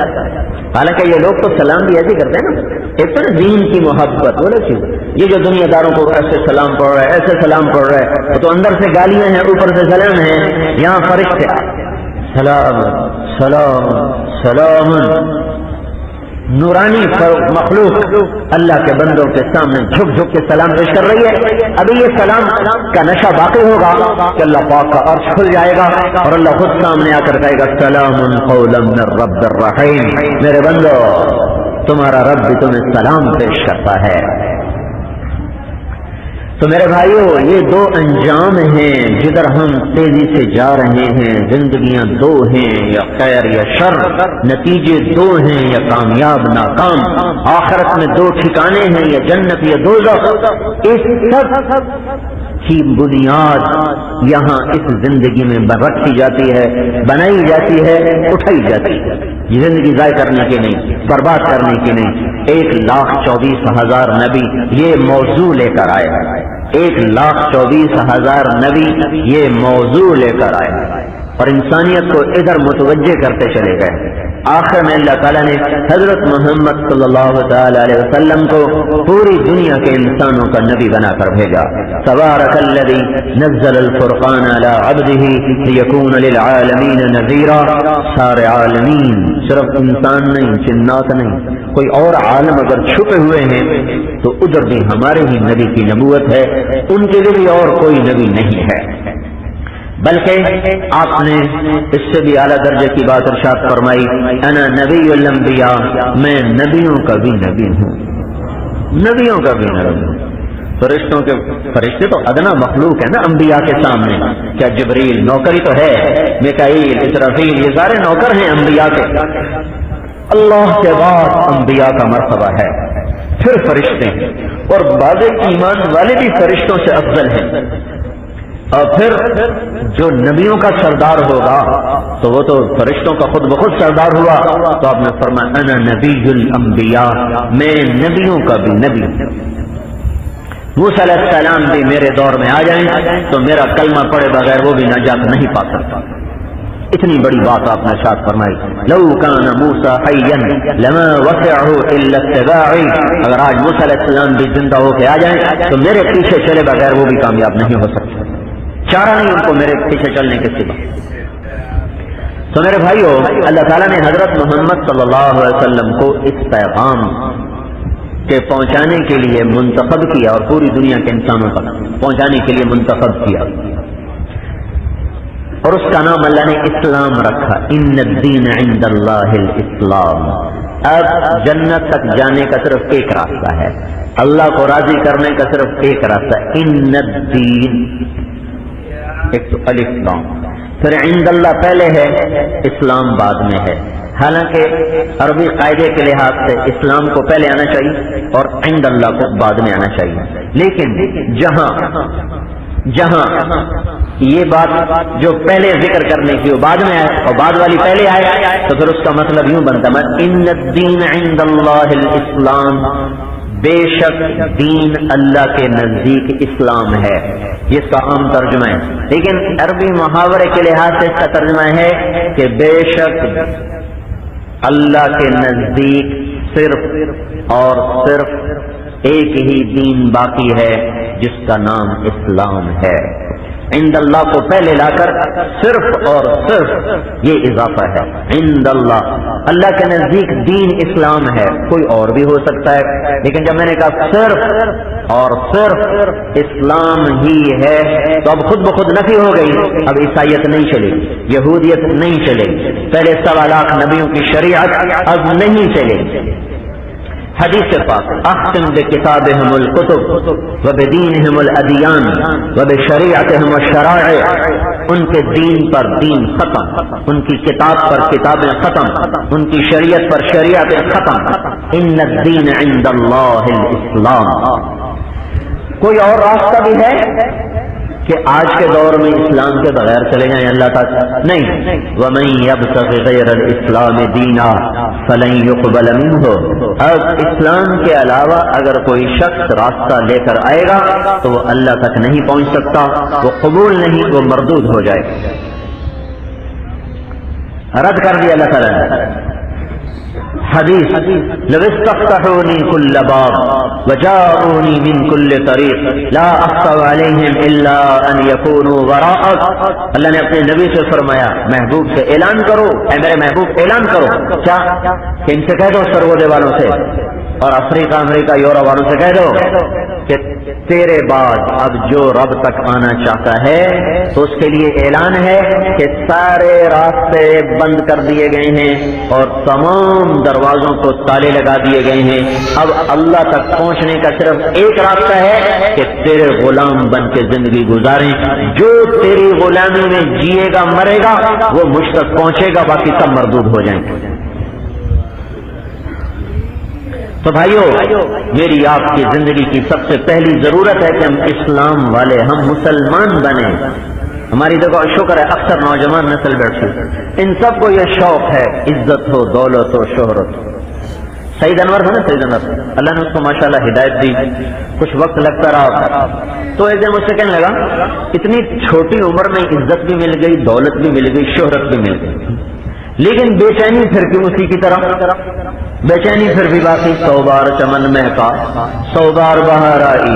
حالانکہ یہ لوگ تو سلام بھی ایسے کرتے ہیں نا، ایک تو دین کی محبت وہ چیز، یہ جو دنیا داروں کو ایسے سلام پڑھ رہا ہے، ایسے سلام پڑھ رہا ہے، وہ تو اندر سے گالیاں ہیں اوپر سے سلام ہیں۔ یہاں فرشتے سلام سلام سلام، نورانی مخلوق اللہ کے بندوں کے سامنے جھک کے سلام پیش کر رہی ہے۔ ابھی یہ سلام کا نشہ باقی ہوگا کہ اللہ پاک کا عرش کھل جائے گا اور اللہ خود سامنے آ کر کہے گا سلام قولا من الرب الرحیم، میرے بندو تمہارا رب بھی تمہیں سلام پیش کرتا ہے۔ تو میرے بھائیو یہ 2 انجام ہیں جدھر ہم تیزی سے جا رہے ہیں۔ زندگیاں 2 ہیں، یا خیر یا شر، نتیجے 2 ہیں، یا کامیاب ناکام، آخرت میں 2 ٹھکانے ہیں، یا جنت یا دوزخ۔ اس سب کی بنیاد یہاں اس زندگی میں رکھی جاتی ہے، بنائی جاتی ہے، اٹھائی جاتی ہے۔ یہ زندگی ضائع کرنے کی نہیں، برباد کرنے کی نہیں۔ 1,24,000 نبی یہ موضوع لے کر آئے، 1,24,000 نبی یہ موضوع لے کر آئے اور انسانیت کو ادھر متوجہ کرتے چلے گئے۔ آخر میں اللہ تعالیٰ نے حضرت محمد صلی اللہ تعالی علیہ وسلم کو پوری دنیا کے انسانوں کا نبی بنا کر بھیجا۔ تبارک الذی نزل الفرقان علی عبدہ لیکون للعالمین نذیرا، سارے عالمین، صرف انسان نہیں، جنات نہیں، کوئی اور عالم اگر چھپے ہوئے ہیں تو ادھر بھی ہمارے ہی نبی کی نبوت ہے، ان کے لیے بھی اور کوئی نبی نہیں ہے۔ بلکہ آپ نے اس سے بھی اعلیٰ درجے کی بات ارشاد فرمائی، انا نبی الانبیاء، میں نبیوں کا بھی نبی ہوں، نبیوں کا بھی نبی ہوں۔ فرشتے تو ادنا مخلوق ہے نا انبیاء کے سامنے، کیا جبریل نوکری تو ہے، میکائیل، اسرافیل، یہ سارے نوکر ہیں انبیاء کے، اللہ کے بعد انبیاء کا مرتبہ ہے، پھر فرشتے، اور بعض ایمان والے بھی فرشتوں سے افضل ہیں۔ اور پھر جو نبیوں کا سردار ہوگا تو وہ تو فرشتوں کا خود بخود سردار ہوا، تو آپ نے فرمایا انا نبی الانبیاء، میں نبیوں کا بھی نبی ہوں۔ موسیٰ علیہ السلام بھی میرے دور میں آ جائیں تو میرا کلمہ پڑھے بغیر وہ بھی نجات نہیں پا سکتا. اتنی بڑی بات آپ نے ارشاد فرمائی. لو کان موسیٰ حیا لما وسعہ الا اتباعی. اگر آج موسیٰ علیہ السلام بھی زندہ ہو کے آ جائیں تو میرے پیچھے چلے بغیر وہ بھی کامیاب نہیں ہو سکتے. چارہ نہیں ان کو میرے پیچھے چلنے کے سوا. تو میرے بھائیو، اللہ تعالیٰ نے حضرت محمد صلی اللہ علیہ وسلم کو اس پیغام کے پہنچانے کے لیے منتخب کیا اور پوری دنیا کے انسانوں تک پہنچانے کے لیے منتخب کیا، اور اس کا نام اللہ نے اسلام رکھا. ان الدین عند اللہ الاسلام. اب جنت تک جانے کا صرف ایک راستہ ہے، اللہ کو راضی کرنے کا صرف ایک راستہ ہے. ان الدین، ایک تو الف لام، پھر عند اللہ پہلے ہے، اسلام بعد میں ہے. حالانکہ عربی قاعدے کے لحاظ سے اسلام کو پہلے آنا چاہیے اور عند اللہ کو بعد میں آنا چاہیے، لیکن جہاں یہ بات جو پہلے ذکر کرنے کی وہ بعد میں آئے اور بعد والی پہلے آئے تو پھر اس کا مطلب یوں بنتا ہے ان الدین عند اللہ الاسلام. بے شک دین اللہ کے نزدیک اسلام ہے، یہ اس کا عام ترجمہ ہے. لیکن عربی محاورے کے لحاظ سے اس کا ترجمہ ہے کہ بے شک اللہ کے نزدیک صرف اور صرف ایک ہی دین باقی ہے جس کا نام اسلام ہے. عند اللہ کو پہلے لا کر صرف اور صرف یہ اضافہ ہے. عند اللہ، اللہ کے نزدیک دین اسلام ہے. کوئی اور بھی ہو سکتا ہے، لیکن جب میں نے کہا صرف اور صرف اسلام ہی ہے تو اب خود بخود نفی ہو گئی. اب عیسائیت نہیں چلے گی، یہودیت نہیں چلے گی، پہلے 1.25 لاکھ نبیوں کی شریعت اب نہیں چلے گی. حدیث پاک اختم بکتابہم الکتب وبدینہم الادیان وبشریعتہم الشرائع. ان کے دین پر دین ختم، ان کی کتاب پر کتابیں ختم، ان کی شریعت پر شریعتیں ختم. ان الدین عند اللہ الاسلام. کوئی اور راستہ بھی ہے کہ آج کے دور میں اسلام کے بغیر چلے جائیں اللہ تعالیٰ؟ نہیں. وَمَن يَبْتَغِ غَيْرَ الْإِسْلَامِ دِينًا فَلَن يُقْبَلَ مِنْهُ. اب اسلام کے علاوہ اگر کوئی شخص راستہ لے کر آئے گا تو وہ اللہ تک نہیں پہنچ سکتا، وہ قبول نہیں، وہ مردود ہو جائے گا. رد کر دیا اللہ تعالیٰ نے. حدیث لو استفتحونی کل باب وجاؤنی من کل طریق لا اخفى علیہم الا ان یکونوا وراءک. اللہ نے اپنے نبی سے فرمایا محبوب سے اعلان کرو، اے میرے محبوب اعلان کرو. کیا کہ ان سے کہہ دو سرگودے والوں سے اور افریقہ امریکہ یورپ والوں سے کہہ دو کہ تیرے بعد اب جو رب تک آنا چاہتا ہے تو اس کے لیے اعلان ہے کہ سارے راستے بند کر دیے گئے ہیں اور تمام دروازوں کو تالے لگا دیے گئے ہیں. اب اللہ تک پہنچنے کا صرف ایک راستہ ہے کہ تیرے غلام بن کے زندگی گزاریں. جو تیری غلامی میں جیے گا مرے گا وہ مجھ تک پہنچے گا، باقی سب مردود ہو جائیں گے. تو بھائیو، میری آپ کی زندگی کی سب سے پہلی ضرورت ہے کہ ہم اسلام والے، ہم مسلمان بنیں. ہماری دیکھو شکر ہے اکثر نوجوان نسل بیٹھی، ان سب کو یہ شوق ہے عزت ہو، دولت ہو، شہرت ہو. سعید انور تھا نا، سعید انور، اللہ نے اس کو ماشاءاللہ ہدایت دی. کچھ وقت لگتا رہا تو ایک دن مجھ سے کہنے لگا اتنی چھوٹی عمر میں عزت بھی مل گئی، دولت بھی مل گئی، شہرت بھی مل گئی، لیکن بے چینی پھر کیوں اسی کی طرح؟ بے چینی پھر بھی باقی. 100 بار چمن مہکا، 100 بار بہار آئی،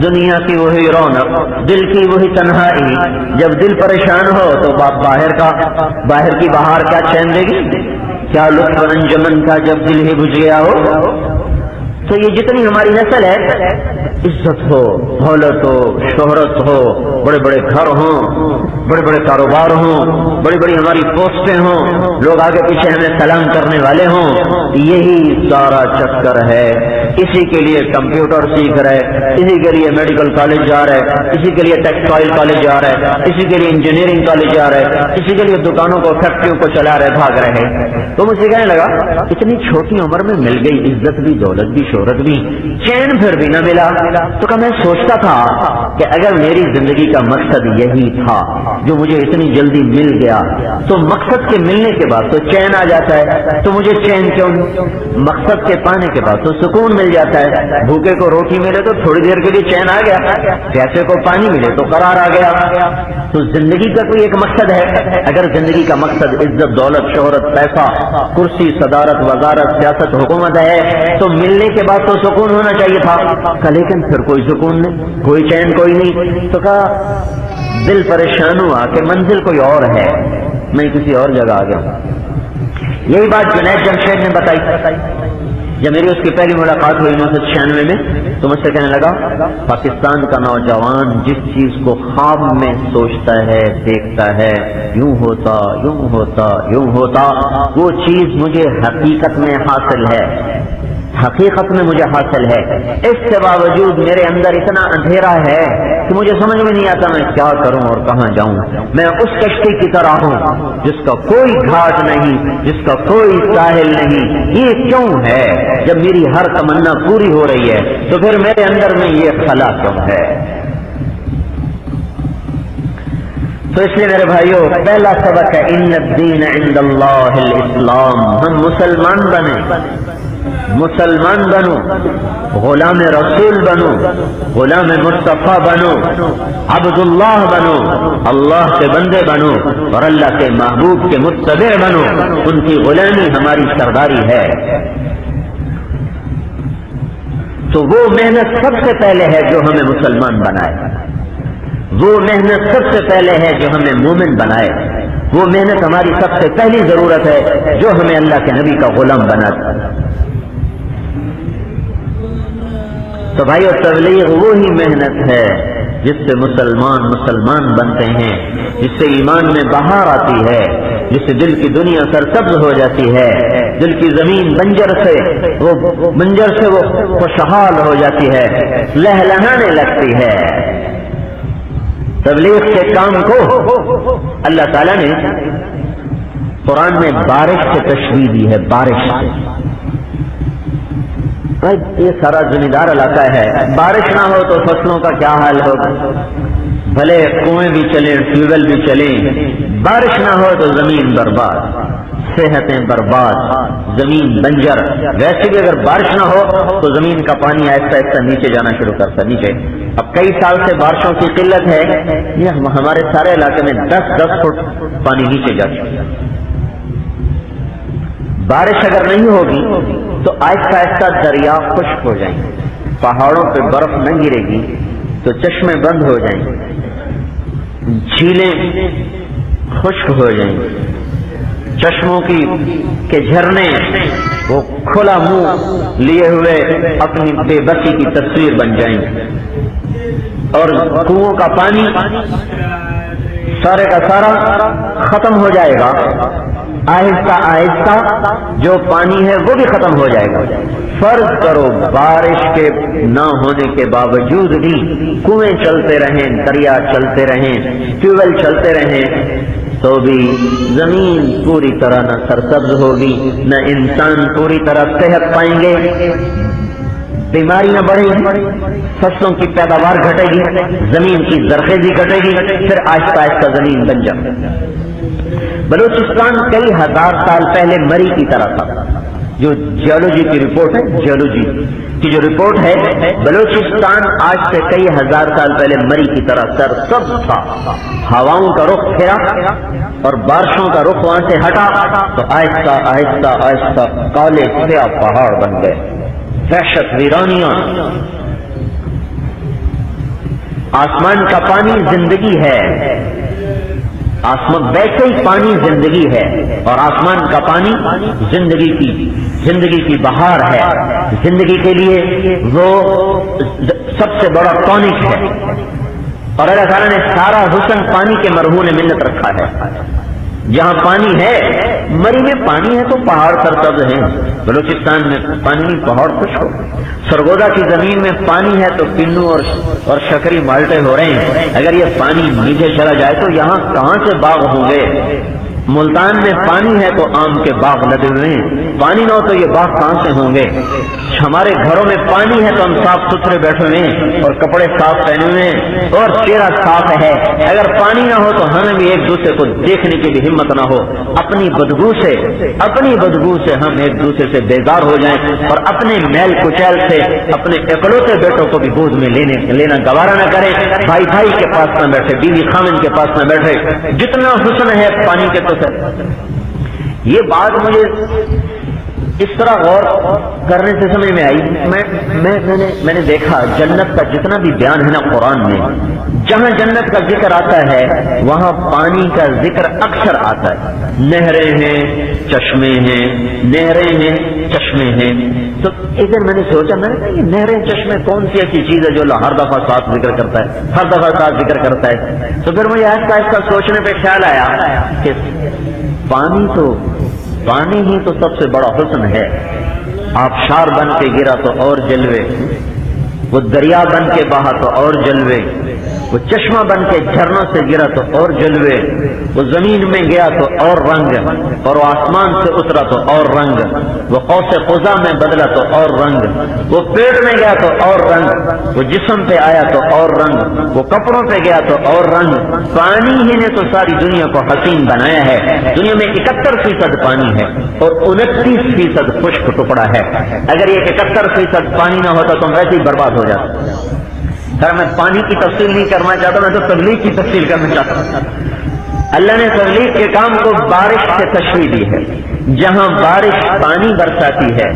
دنیا کی وہی رونق، دل کی وہی تنہائی. جب دل پریشان ہو تو باہر کی بہار کیا چین دے گی؟ کیا لطف انجمن کا جب دل ہی بجھ گیا ہو. تو یہ جتنی ہماری نسل ہے، عزت ہو، دولت ہو، شہرت ہو، بڑے بڑے گھر ہوں، بڑے بڑے کاروبار ہوں، بڑی بڑی ہماری پوسٹیں ہوں، لوگ آگے پیچھے ہمیں سلام کرنے والے ہوں، یہی سارا چکر ہے. اسی کے لیے کمپیوٹر سیکھ رہے، اسی کے لیے میڈیکل کالج جا رہے، اسی کے لیے ٹیکسٹائل کالج جا رہے، اسی کے لیے انجینئرنگ کالج جا رہے، اسی کے لیے دکانوں کو، فیکٹریوں کو چلا رہے، بھاگ رہے. تو مجھے کہنے لگا اتنی چھوٹی عمر میں مل گئی عزت بھی، دولت بھی، شہرت ضرورت بھی، چین پھر بھی نہ ملا۔ تو کہ میں سوچتا تھا کہ اگر میری زندگی کا مقصد یہی تھا جو مجھے اتنی جلدی مل گیا، تو مقصد کے ملنے کے بعد تو چین آ جاتا ہے، تو مجھے چین کیوں؟ مقصد کے پانے کے بعد تو سکون مل جاتا ہے۔ بھوکے کو روٹی ملے تو تھوڑی دیر کے لیے چین آ گیا، پیاسے کو پانی ملے تو قرار آ گیا۔ تو زندگی کا کوئی ایک مقصد ہے۔ اگر زندگی کا مقصد عزت، دولت، شہرت، پیسہ، کرسی، صدارت، وزارت، سیاست، حکومت ہے تو ملنے کے بعد تو سکون ہونا چاہیے تھا، لیکن پھر کوئی سکون نہیں، کوئی چین کوئی نہیں۔ تو کہا دل پریشان ہوا کہ منزل کوئی اور ہے، میں کسی اور جگہ آ گیا ہوں۔ یہی بات جنید جمشید نے بتائی۔ جب میری اس کی پہلی ملاقات ہوئی 1996 میں، تو مجھ سے کہنے لگا پاکستان کا نوجوان جس چیز کو خواب میں سوچتا ہے، دیکھتا ہے، یوں ہوتا یوں ہوتا یوں ہوتا، وہ چیز مجھے حقیقت میں حاصل ہے، حقیقت میں مجھے حاصل ہے۔ اس کے باوجود میرے اندر اتنا اندھیرا ہے کہ مجھے سمجھ میں نہیں آتا میں کیا کروں اور کہاں جاؤں۔ میں اس کشتی کی طرح ہوں جس کا کوئی گھاٹ نہیں، جس کا کوئی ساحل نہیں۔ یہ کیوں ہے؟ جب میری ہر تمنا پوری ہو رہی ہے تو پھر میرے اندر میں یہ خلا کیوں ہے؟ تو اس لیے میرے بھائیوں، پہلا سبق ہے ان الدین عند اللہ الاسلام۔ ہم مسلمان بنیں، مسلمان بنو، غلام رسول بنو، غلام مصطفیٰ بنو، عبداللہ بنو، اللہ کے بندے بنو اور اللہ کے محبوب کے متبع بنو۔ ان کی غلامی ہماری سرداری ہے۔ تو وہ محنت سب سے پہلے ہے جو ہمیں مسلمان بنائے، وہ محنت سب سے پہلے ہے جو ہمیں مومن بنائے، وہ محنت ہماری سب سے پہلی ضرورت ہے جو ہمیں اللہ کے نبی کا غلام بناتا ہے۔ تو بھائیو، تبلیغ وہی محنت ہے جس سے مسلمان بنتے ہیں، جس سے ایمان میں بہار آتی ہے، جس سے دل کی دنیا سرسبز ہو جاتی ہے، دل کی زمین بنجر سے وہ خوشحال ہو جاتی ہے، لہلہانے لگتی ہے۔ تبلیغ کے کام کو اللہ تعالیٰ نے قرآن میں بارش سے تشبیہ دی ہے، بارش سے۔ یہ سارا زمیندار علاقہ ہے، بارش نہ ہو تو فصلوں کا کیا حال ہوگا؟ بھلے کنویں بھی چلیں، ٹیوب ویل بھی چلیں، بارش نہ ہو تو زمین برباد، صحتیں برباد، زمین بنجر۔ ویسے بھی اگر بارش نہ ہو تو زمین کا پانی آہستہ آہستہ نیچے جانا شروع کرتا، نیچے۔ اب کئی سال سے بارشوں کی قلت ہے، یہ ہمارے سارے علاقے میں 10 فٹ پانی نیچے جا چکا ہے۔ بارش اگر نہیں ہوگی تو آہستہ آہستہ دریا خشک ہو جائیں گے، پہاڑوں پہ برف نہ گرے گی تو چشمے بند ہو جائیں گے، جھیلیں خشک ہو جائیں گی، چشموں کے جھرنے وہ کھلا منہ لیے ہوئے اپنی بے بسی کی تصویر بن جائیں گے، اور کنووں کا پانی سارے کا سارا ختم ہو جائے گا۔ آہستہ آہستہ جو پانی ہے وہ بھی ختم ہو جائے گا۔ فرض کرو بارش کے نہ ہونے کے باوجود بھی کنویں چلتے رہیں، دریا چلتے رہیں، ٹیوب ویل چلتے رہیں، تو بھی زمین پوری طرح نہ سرسبز ہوگی، نہ انسان پوری طرح صحت پائیں گے، بیماریاں بڑھیں گی، فصلوں کی پیداوار گھٹے گی، زمین کی زرخیزی گھٹے گی، پھر آہستہ آہستہ زمین بن جائے۔ بلوچستان کئی ہزار سال پہلے مری کی طرح تھا، جو جیولوجی کی رپورٹ ہے، جیولوجی کی جو رپورٹ ہے، بلوچستان آج سے کئی ہزار سال پہلے مری کی طرح سرسبز تھا۔ ہواؤں کا رخ پھرا اور بارشوں کا رخ وہاں سے ہٹا تو آہستہ آہستہ آہستہ کالے سیاہ پہاڑ بن گئے، وحشت، ویرانیاں۔ آسمان کا پانی زندگی ہے، آسمان ویسے ہی پانی زندگی ہے، اور آسمان کا پانی زندگی کی بہار ہے، زندگی کے لیے وہ سب سے بڑا ٹونک ہے، اور اللہ تعالیٰ نے سارا حسن پانی کے مرہون منت رکھا ہے۔ جہاں پانی ہے، مری میں پانی ہے تو پہاڑ سرسبز ہیں، بلوچستان میں پانی نہیں، پہاڑ خشک ہو۔ سرگودا کی زمین میں پانی ہے تو کنو اور شکری مالٹے ہو رہے ہیں، اگر یہ پانی نیچے چلا جائے تو یہاں کہاں سے باغ ہوں گے؟ ملتان میں پانی ہے تو آم کے باغ لگے ہوئے ہیں، پانی نہ ہو تو یہ باغ کہاں سے ہوں گے؟ ہمارے گھروں میں پانی ہے تو ہم صاف ستھرے بیٹھے ہوئے ہیں اور کپڑے صاف پہنے ہوئے ہیں اور چہرہ صاف ہے. اگر پانی نہ ہو تو ہمیں بھی ایک دوسرے کو دیکھنے کی بھی ہمت نہ ہو. اپنی بدبو سے ہم ایک دوسرے سے بیزار ہو جائیں اور اپنے میل کچیل سے اپنے اکلوتے بیٹوں کو بھی گود میں لینا گوارا نہ کریں. بھائی بھائی کے پاس نہ بیٹھے, بیوی خامن کے پاس نہ بیٹھے. جتنا حسن ہے پانی کے تو یہ بات مجھے اس طرح غور کرنے سے سمجھ میں آئی. میں نے دیکھا جنت کا جتنا بھی بیان ہے نا قرآن میں, جہاں جنت کا ذکر آتا ہے وہاں پانی کا ذکر اکثر آتا ہے. نہریں ہیں, چشمے ہیں, نہریں ہیں, چشمے ہیں. تو ایک دن میں نے سوچا, میں نے کہا یہ نہریں چشمے کون سی ایسی چیز ہے جو اللہ ہر دفعہ ساتھ ذکر کرتا ہے, ہر دفعہ ساتھ ذکر کرتا ہے. تو پھر مجھے آہستہ آہستہ سوچنے پہ خیال آیا کہ پانی ہی تو سب سے بڑا حسن ہے. آبشار بن کے گرا تو اور جلوے, وہ دریا بن کے بہا تو اور جلوے, وہ چشمہ بن کے جھرنوں سے گرا تو اور جلوے, وہ زمین میں گیا تو اور رنگ, اور وہ آسمان سے اترا تو اور رنگ, وہ قوس قزح میں بدلا تو اور رنگ, وہ پیٹ میں گیا تو اور رنگ, وہ جسم پہ آیا تو اور رنگ, وہ کپڑوں پہ گیا تو اور رنگ. پانی ہی نے تو ساری دنیا کو حسین بنایا ہے. دنیا میں 71% پانی ہے اور 29% خشک ٹکڑا ہے. اگر یہ 71% پانی نہ ہوتا تو ہم ویسے ہی برباد ہو جاتے. سر میں پانی کی تفصیل نہیں کرنا چاہتا, میں تو تبلیغ کی تفصیل کرنا چاہتا ہوں. اللہ نے تبلیغ کے کام کو بارش سے تشریح دی ہے. جہاں بارش پانی برساتی ہے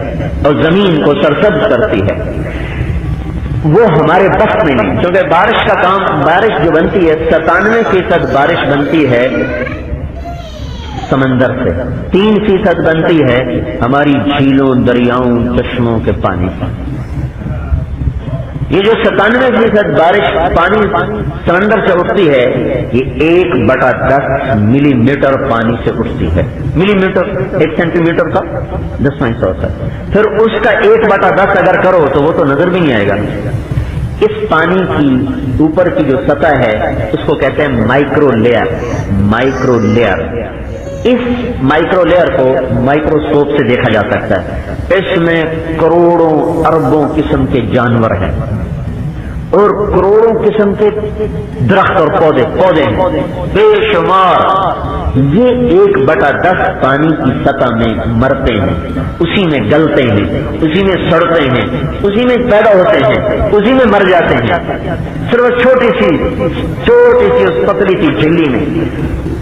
اور زمین کو سرسبز کرتی ہے وہ ہمارے بس میں نہیں, کیونکہ بارش کا کام, بارش جو بنتی ہے 97% بارش بنتی ہے سمندر سے, 3% بنتی ہے ہماری جھیلوں, دریاؤں, چشموں کے پانی سے. یہ جو 97% بارش پانی سمندر سے اٹھتی ہے یہ 1/10 ملی میٹر پانی سے اٹھتی ہے. ملی میٹر 1 سینٹی میٹر کا 10 ہوتا ہے. پھر اس کا 1/10 اگر کرو تو وہ تو نظر بھی نہیں آئے گا. اس پانی کی اوپر کی جو سطح ہے اس کو کہتے ہیں مائکرو لیئر. مائکرو لیئر, اس مائکرو لیئر کو مائکروسکوپ سے دیکھا جا سکتا ہے. اس میں کروڑوں اربوں قسم کے جانور ہیں اور کروڑوں قسم کے درخت اور پودے ہیں بے شمار. یہ 1/10 پانی کی سطح میں مرتے ہیں, اسی میں گلتے ہیں, اسی میں سڑتے ہیں, اسی میں پیدا ہوتے ہیں, اسی میں مر جاتے ہیں. صرف چھوٹی سی اس پتلی سی جھلی میں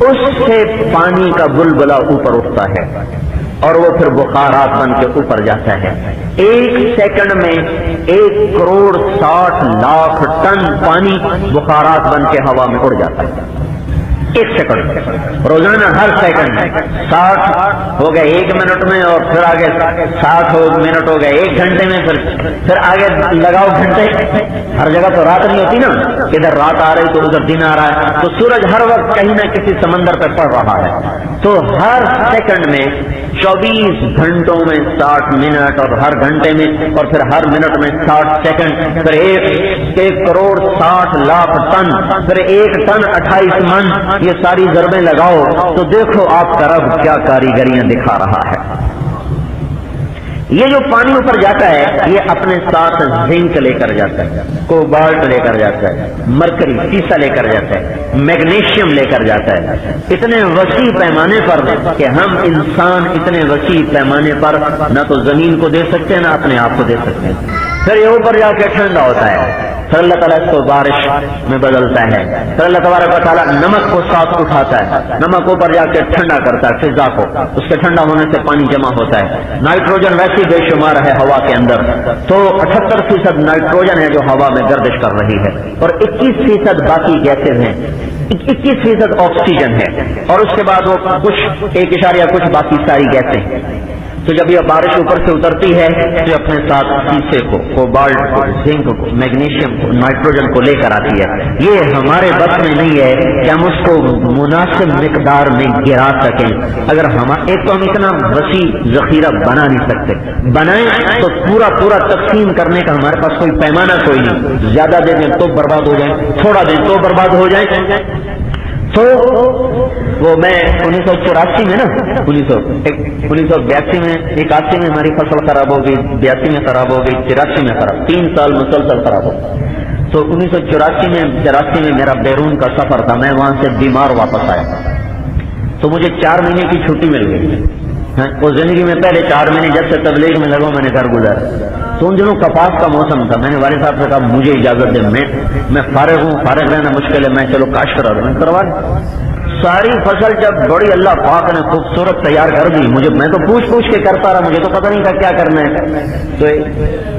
اس سے پانی کا بلبلہ اوپر اٹھتا ہے اور وہ پھر بخارات بن کے اوپر جاتا ہے. 1 سیکنڈ میں 1,60,00,000 ٹن پانی بخارات بن کے ہوا میں اڑ جاتا ہے. 1 سیکنڈ روزانہ, ہر سیکنڈ 60 ہو گئے 1 منٹ میں, اور پھر آگے 60 منٹ ہو گئے 1 گھنٹے میں, پھر آگے لگاؤ گھنٹے. ہر جگہ تو رات نہیں ہوتی نا, ادھر رات آ رہی تو ادھر دن آ رہا ہے, تو سورج ہر وقت کہیں نہ کسی سمندر پہ پڑ رہا ہے. تو ہر سیکنڈ میں 24 گھنٹوں میں 60 منٹ, اور ہر گھنٹے میں اور پھر ہر منٹ میں 60 سیکنڈ, پھر 1,60,00,000 ٹن, پھر 1 ٹن 28 من. یہ ساری ضربیں لگاؤ تو دیکھو آپ کا رب کیا کاریگریاں دکھا رہا ہے. یہ جو پانی اوپر جاتا ہے یہ اپنے ساتھ زنک لے کر جاتا ہے, کوبالٹ لے کر جاتا ہے, مرکری سیسا لے کر جاتا ہے, میگنیشیم لے کر جاتا ہے. اتنے وسیع پیمانے پر کہ ہم انسان اتنے وسیع پیمانے پر نہ تو زمین کو دے سکتے ہیں نہ اپنے آپ کو دے سکتے ہیں. پھر یہ اوپر جا کے ٹھنڈا ہوتا ہے, پھر اللہ تعالیٰ اس کو بارش میں بدلتا ہے, پھر اللہ تبارک و تعالیٰ نمک کو ساتھ اٹھاتا ہے, نمک اوپر جا کے ٹھنڈا کرتا ہے فضا کو, اس کے ٹھنڈا ہونے سے پانی جمع ہوتا ہے. نائٹروجن ویسے بے شمار ہے ہوا کے اندر, تو 78% نائٹروجن ہے جو ہوا میں گردش کر رہی ہے, اور 21% باقی گیسز ہیں, 21% آکسیجن ہے, اور اس کے بعد وہ کچھ 1 کچھ باقی ساری گیسیں. تو جب یہ بارش اوپر سے اترتی ہے تو اپنے ساتھ سیسے کو, کوبالٹ کو, زنک کو, میگنیشیم کو, نائٹروجن کو لے کر آتی ہے. یہ ہمارے بس میں نہیں ہے کہ ہم اس کو مناسب مقدار میں گرا سکیں. اگر ایک تو ہم اتنا وسیع ذخیرہ بنا نہیں سکتے, بنائیں تو پورا تقسیم کرنے کا ہمارے پاس کوئی پیمانہ کوئی نہیں. زیادہ دے دیں تو برباد ہو جائیں, تھوڑا دیں تو برباد ہو جائیں. تو وہ میں 1984 میں نا 1982 میں 81 میں ہماری فصل خراب ہو گئی، 82 میں خراب ہو گئی، 83 میں خراب، 3 سال مسلسل خراب ہو. تو 1984 میں میرا بیرون کا سفر تھا، میں وہاں سے بیمار واپس آیا تو مجھے 4 مہینے کی چھٹی مل گئی. وہ زندگی میں پہلے 4 مہینے جب سے تبلیغ میں لگا میں نے گھر گزارا. تو ان دنوں کپاس کا موسم تھا. میں نے والد صاحب سے کہا مجھے اجازت دیں، میں فارغ ہوں، فارغ رہنا مشکل ہے، میں چلو کاشت کرا دوں. کروا دیں. ساری فصل جب بڑی اللہ پاک نے خوبصورت تیار کر دی، میں تو پوچھ کے کرتا رہا، مجھے تو پتہ نہیں تھا کیا کرنا ہے. تو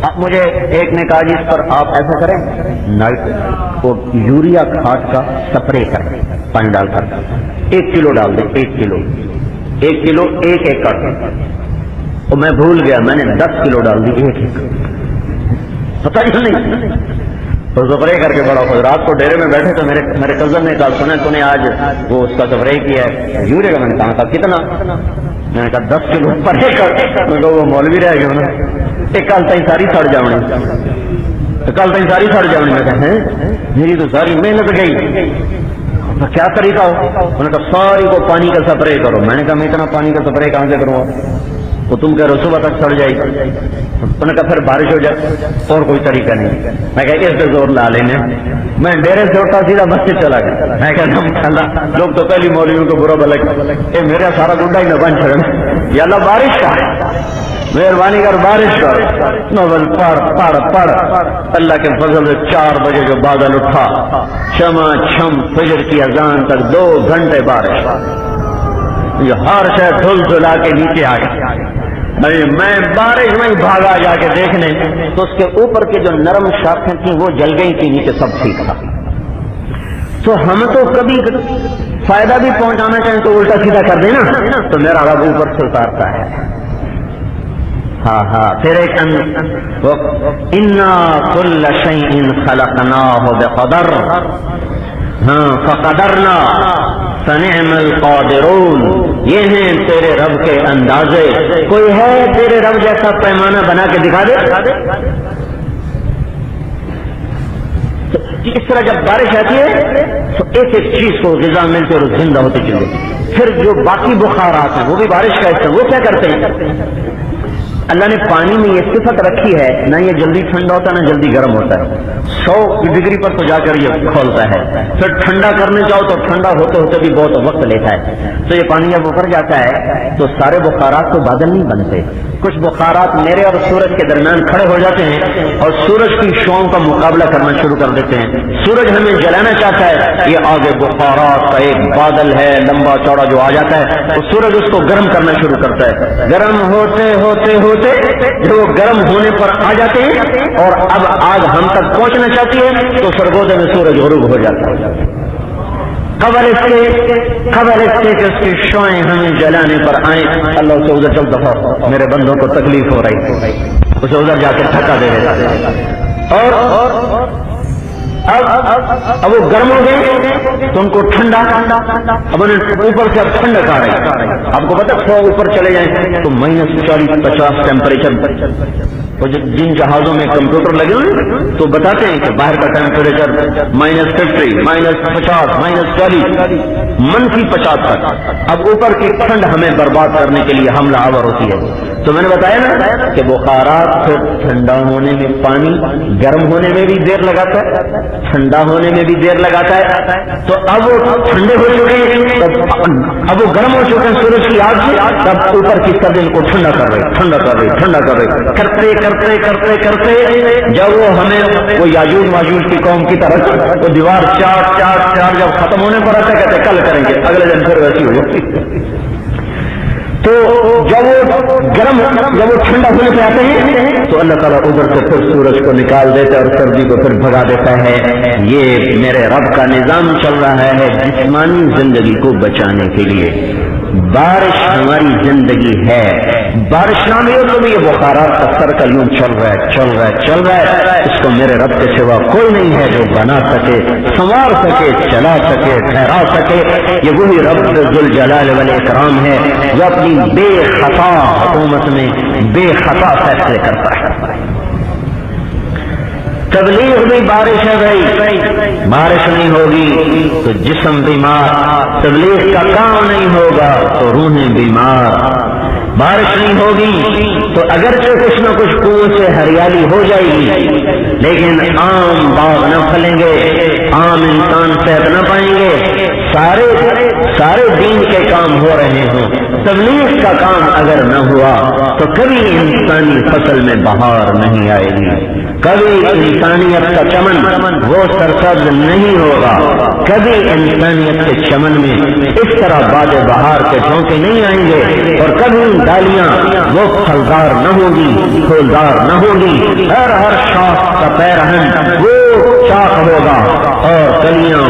اب مجھے ایک نے کہا جی اس پر آپ ایسا کریں، نائٹ کو یوریا کھاد کا سپرے کریں، پانی ڈال کر 1 کلو ڈال دیں، 1 کلو 1 ایکڑ. اور میں بھول گیا، میں نے 10 کلو ڈال دی، 1 ایکڑ پتہ ہی نہیں. تو سپرے کر کے بڑا خوش. رات کو ڈیرے میں بیٹھے تو میرے کزن نے کہا سنا تو نے آج وہ اس کا سپرے کیا ہے یوریا کا. میں نے کہا کتنا؟ میں نے کہا 10 کلو پر ایکڑ. میں کہا وہ مولوی رہ گیا نا، کل تھی ساری سڑ جاؤنی، کل تھی ساری سڑ جاؤنی. میں کہا میری تو ساری محنت گئی. کیا طریقہ ہو؟ میں نے کہا ساری کو پانی کا سپرے کرو. میں نے کہا میں اتنا پانی کا سپرے کہاں سے کروں؟ تو تم کہہ رہے ہو صبح تک سڑ جائے گی. انہوں نے کہا پھر بارش ہو جائے، اور کوئی طریقہ نہیں. میں کہا اس پہ زور لا لینے. میں ڈیرے سے اٹھا سیدھا مسجد چلا گیا. میں کہا اللہ لوگ تو پہلی مولویوں کو برا بلک میرا سارا گنڈا ہی نہ بن چھڑے. یا اللہ بارش کا مہربانی کر، بارش کر. نوبل پڑھ. اللہ کے فضل سے 4 بجے جو بادل اٹھا، چما چھم فجر کی اذان تک 2 گھنٹے بارش. یہ ہر شے دھل دھلا کے نیچے آ گیا. میں بارش میں بھاگا جا کے دیکھنے تو اس کے اوپر کے جو نرم شاخیں تھیں وہ جل گئی تھی، نیچے سب ٹھیک تھا. تو ہم تو کبھی فائدہ بھی پہنچانا چاہیں تو الٹا سیدھا کر دینا، تو میرا رب اوپر سے اتارتا ہے. ہاں پھر ایک انا کل شیء خلقناہ بقدر، فقدرنا فنعم القادرون. یہ ہیں تیرے رب کے اندازے. کوئی ہے تیرے رب جیسا پیمانہ بنا کے دکھا دے؟ اس طرح جب بارش آتی ہے تو ایک چیز کو غذا ملتی ہے اور زندہ ہوتے چلے. پھر جو باقی بخارات ہیں وہ بھی بارش کا حصہ. وہ کیا کرتے ہیں؟ اللہ نے پانی میں یہ صفت رکھی ہے، نہ یہ جلدی ٹھنڈا ہوتا ہے نہ جلدی گرم ہوتا ہے. 100 ڈگری پر تو جا کر یہ کھولتا ہے. پھر ٹھنڈا کرنے جاؤ تو ٹھنڈا ہوتے ہوتے بھی بہت وقت لیتا ہے. تو یہ پانی جب اوپر جاتا ہے تو سارے بخارات تو بادل نہیں بنتے. کچھ بخارات میرے اور سورج کے درمیان کھڑے ہو جاتے ہیں اور سورج کی شعاؤں کا مقابلہ کرنا شروع کر دیتے ہیں. سورج ہمیں جلانا چاہتا ہے، یہ آگے بخارات کا ایک بادل ہے لمبا چوڑا جو آ جاتا ہے، تو سورج اس کو گرم کرنا شروع کرتا ہے. گرم ہوتے ہوتے ہوتے جو گرم ہونے پر آ جاتے ہیں اور اب آگ ہم تک پہنچنا چاہتی ہے تو سرگودے میں سورج غروب ہو جاتا ہے. خبر اس کے کہ اس کی شعائیں ہمیں جلانے پر آئیں. اللہ اسے ادھر چل دفعہ میرے بندوں کو تکلیف ہو رہی، اسے ادھر جا کر تھکا دے دیتا. اور اب وہ گرم ہو گئے تو ان کو ٹھنڈا، اب انہیں اوپر سے اب ٹھنڈک آ رہی. آپ کو پتا 100 اوپر چلے جائیں تو -40-50 ٹیمپریچر. وہ جن جہازوں میں کمپیوٹر لگے ہوئے تو بتاتے ہیں کہ باہر کا ٹیمپریچر -50 -40 -50 تک. اب اوپر کی ٹھنڈ ہمیں برباد کرنے کے لیے حملہ آور ہوتی ہے. تو میں نے بتایا نا کہ بخارات پھر ٹھنڈا ہونے میں، پانی گرم ہونے میں بھی دیر لگاتا ہے، ٹھنڈا ہونے میں بھی دیر لگاتا ہے. تو اب وہ ٹھنڈے ہو چکے ہیں، اب وہ گرم ہو چکے ہیں سورج کی آگ سے. تب اوپر کی سرد ان کو ٹھنڈا کر رہے کرتے جب وہ ہمیں وہ یاجوج ماجوج کی قوم کی طرف وہ دیوار چار جب ختم ہونے پر آتا کہتے کل کریں گے، اگلے دن پھر ویسی ہو جاتی. تو جب وہ ٹھنڈا ہونے پہ آتے ہیں تو اللہ تعالیٰ ادھر سے پھر سورج کو نکال دیتا ہے اور سردی کو پھر بھگا دیتا ہے. یہ میرے رب کا نظام چل رہا ہے جسمانی زندگی کو بچانے کے لیے. بارش ہماری زندگی ہے. بارش نہ بھی ہو تو بھی یہ بخارات کا سرکل یوں چل رہا ہے. اس کو میرے رب کے سوا کوئی نہیں ہے جو بنا سکے، سنوار سکے، چلا سکے، ٹھہرا سکے. یہ وہی رب ذوالجلال والاکرام ہے جو اپنی بے خطا حکومت میں بے خطا فیصلے کرتا ہے. تبلیغ بھی بارش ہے بھائی، بارش نہیں ہوگی تو جسم بیمار، تبلیغ کا کام نہیں ہوگا تو روحیں بیمار، بارش نہیں ہوگی تو اگرچہ کچھ نہ کچھ کنویں سے ہریالی ہو جائے گی لیکن عام باغ نہ پھلیں گے، عام انسان صحت نہ پائیں گے، سارے دین کے کام ہو رہے ہوں، تبلیغ کا کام اگر نہ ہوا تو کبھی انسانی فصل میں بہار نہیں آئے گی، کبھی انسانیت کا چمن وہ سرسبز نہیں ہوگا، کبھی انسانیت کے چمن میں اس طرح باد بہار کے جھونکے نہیں آئیں گے، اور کبھی ڈالیاں وہ پھلدار نہ ہوں گی، پھولدار نہ ہوں گی، ہر شاخ کا پیرہن وہ شاخ ہوگا اور کلیاں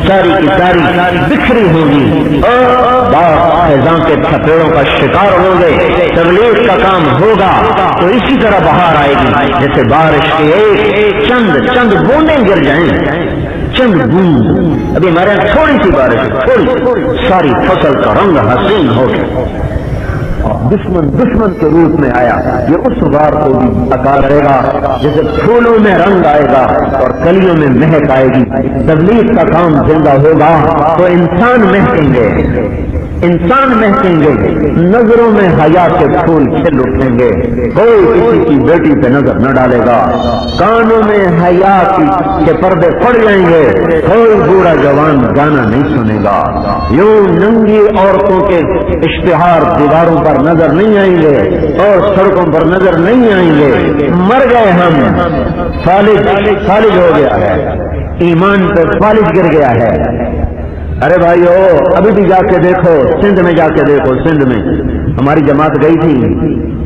ساری کی ساری بکھری ہوں گی اور باغ خزاں کے تھپیڑوں کا شکار ہوں گے، تبلیغ کا کام ہوگا تو اسی طرح بہار آئے گی، جیسے بارش کے ایک چند بوندیں گر جائیں، چند بوند، ابھی ہمارے یہاں تھوڑی سی بارش، تھوڑی ساری فصل کا رنگ حسین ہو گیا، دشمن کے روپ میں آیا، یہ اس وار کو بھی عطا کرے گا جیسے پھولوں میں رنگ آئے گا اور کلیوں میں مہک آئے گی، تبلیغ کا کام زندہ ہوگا تو انسان مہکیں گے، نظروں میں حیا کے پھول کھل اٹھیں گے، کوئی کسی کی بیٹی پہ نظر نہ ڈالے گا، کانوں میں حیا کے پردے پڑ جائیں گے، کوئی بوڑھا جوان گانا نہیں سنے گا، یوں ننگی عورتوں کے اشتہار دیواروں پر نظر نہیں آئیں گے اور سڑکوں پر نظر نہیں آئیں گے، مر گئے ہم، فالج ہو گیا ہے، ایمان پہ فالج گر گیا ہے۔ ارے بھائیو ابھی بھی جا کے دیکھو، سندھ میں جا کے دیکھو، سندھ میں ہماری جماعت گئی تھی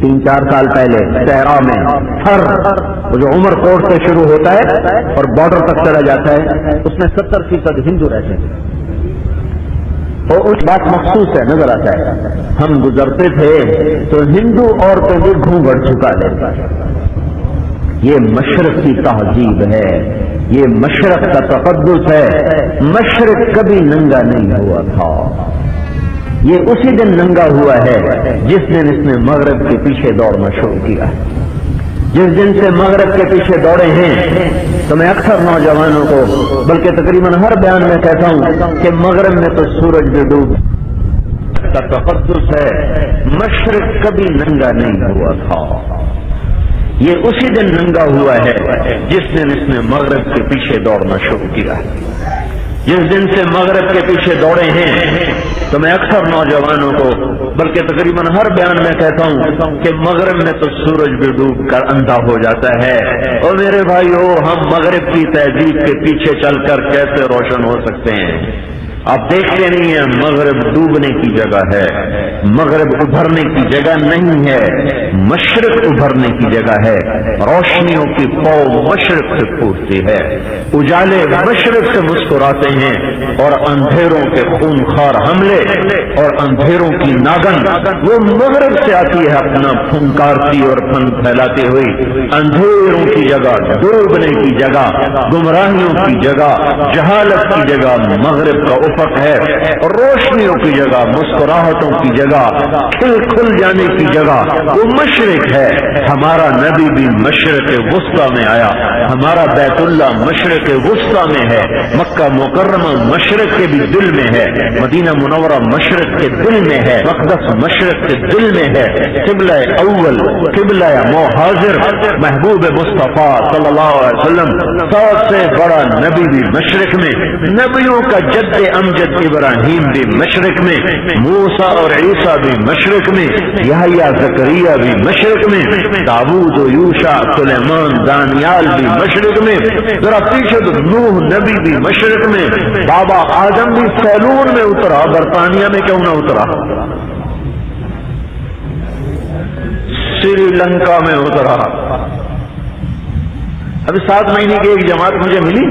3-4 سال پہلے صحرا میں، وہ جو عمر کوٹ سے شروع ہوتا ہے اور بارڈر تک چلا جاتا ہے، اس میں 70% ہندو رہتے ہیں، اور اس بات مخصوص ہے، نظر آتا ہے، ہم گزرتے تھے تو ہندو عورتوں بھی گھونگھٹ جھکا لیتا ہے، یہ مشرق کی تہذیب ہے، یہ مشرق کا تقدس ہے، مشرق کبھی ننگا نہیں ہوا تھا، یہ اسی دن ننگا ہوا ہے جس دن اس نے مغرب کے پیچھے دوڑنا شروع کیا ہے، جس دن سے مغرب کے پیچھے دوڑے ہیں، تو میں اکثر نوجوانوں کو بلکہ تقریباً ہر بیان میں کہتا ہوں کہ مغرب میں تو سورج بھی ڈوب کا تقدس ہے، مشرق کبھی ننگا نہیں ہوا تھا، یہ اسی دن ننگا ہوا ہے جس دن اس نے مغرب کے پیچھے دوڑنا شروع کیا ہے، جس دن سے مغرب کے پیچھے دوڑے ہیں، تو میں اکثر نوجوانوں کو بلکہ تقریباً ہر بیان میں کہتا ہوں کہ مغرب میں تو سورج بھی ڈوب کر اندھا ہو جاتا ہے، اور میرے بھائیو ہم مغرب کی تہذیب کے پیچھے چل کر کیسے روشن ہو سکتے ہیں؟ آپ دیکھتے نہیں ہیں مغرب ڈوبنے کی جگہ ہے، مغرب ابھرنے کی جگہ نہیں ہے، مشرق ابھرنے کی جگہ ہے، روشنیوں کی پو مشرق سے پھوٹتی ہے، اجالے مشرق سے مسکراتے ہیں، اور اندھیروں کے خونخوار حملے اور اندھیروں کی ناگن وہ مغرب سے آتی ہے اپنا پھنکارتی اور پن پھیلاتے ہوئی، اندھیروں کی جگہ، ڈوبنے کی جگہ، گمراہیوں کی جگہ، جہالت کی جگہ مغرب کا افق ہے، اور روشنیوں کی جگہ، مسکراہٹوں کی جگہ، کھل جانے کی جگہ وہ مشرق ہے۔ ہمارا نبی بھی مشرق وسطی میں آیا، ہمارا بیت اللہ مشرق وسطی میں ہے، مکہ مکرمہ مشرق کے بھی دل میں ہے، مدینہ منورہ مشرق کے دل میں ہے، مقدس مشرق کے دل میں ہے، قبلہ اول، قبلہ حاضر محبوب مصطفیٰ صلی اللہ علیہ وسلم سب سے بڑا نبی بھی مشرق میں، نبیوں کا جد امجد ابراہیم بھی مشرق میں، موسیٰ اور عیسیٰ بھی مشرق میں، یحییٰ زکریا بھی مشرق میں، داؤد و یوشع سلیمان دانیال بھی مشرق میں، ذرا پیچھے تو نوح نبی بھی مشرق میں، بابا آدم بھی سیلون میں اترا، برطانیہ میں کیوں نہ اترا، سری لنکا میں اترا۔ ابھی 7 مہینے کی ایک جماعت مجھے ملی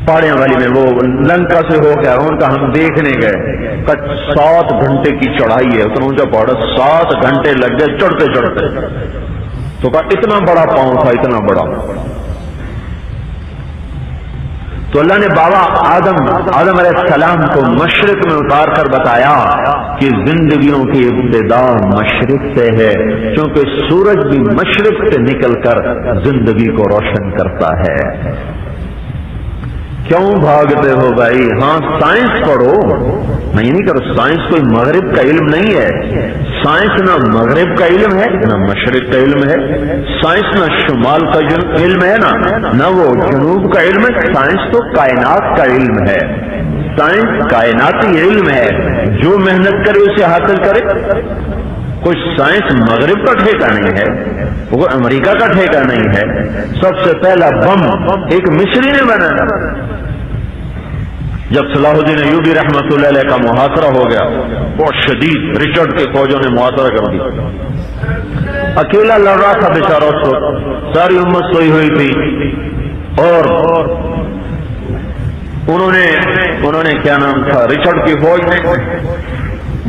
پہاڑیاں والی میں، وہ لنکا سے ہو گیا، ان کا ہم دیکھنے گئے، 7 گھنٹے کی چڑھائی ہے، اتنا اونچا پہاڑ، 7 گھنٹے لگ گئے چڑھتے چڑھتے، تو کہا اتنا بڑا پاؤں تھا، اتنا بڑا، تو اللہ نے بابا آدم علیہ السلام کو مشرق میں اتار کر بتایا کہ زندگیوں کی ابتدا مشرق سے ہے، کیونکہ سورج بھی مشرق سے نکل کر زندگی کو روشن کرتا ہے۔ کیوں بھاگتے ہو بھائی؟ ہاں سائنس پڑھو، میں یہ نہیں کروں، سائنس کوئی مغرب کا علم نہیں ہے، سائنس نہ مغرب کا علم ہے نہ مشرق کا علم ہے، سائنس نہ شمال کا علم ہے نہ وہ جنوب کا علم ہے، سائنس تو کائنات کا علم ہے، سائنس کائناتی علم ہے، جو محنت کرے اسے حاصل کرے۔ کوئی سائنس مغرب کا ٹھیکہ نہیں ہے، وہ امریکہ کا ٹھیکہ نہیں ہے۔ سب سے پہلا بم ایک مصری نے بنایا۔ جب صلاح الدین ایوبی رحمۃ اللہ علیہ کا محاصرہ ہو گیا، بہت شدید، رچرڈ کے فوجوں نے محاصرہ کر دیا، اکیلا لڑ رہا تھا بیچارہ، اس کو ساری امت سوئی ہوئی تھی، اور انہوں نے کیا نام تھا، رچرڈ کی فوج نے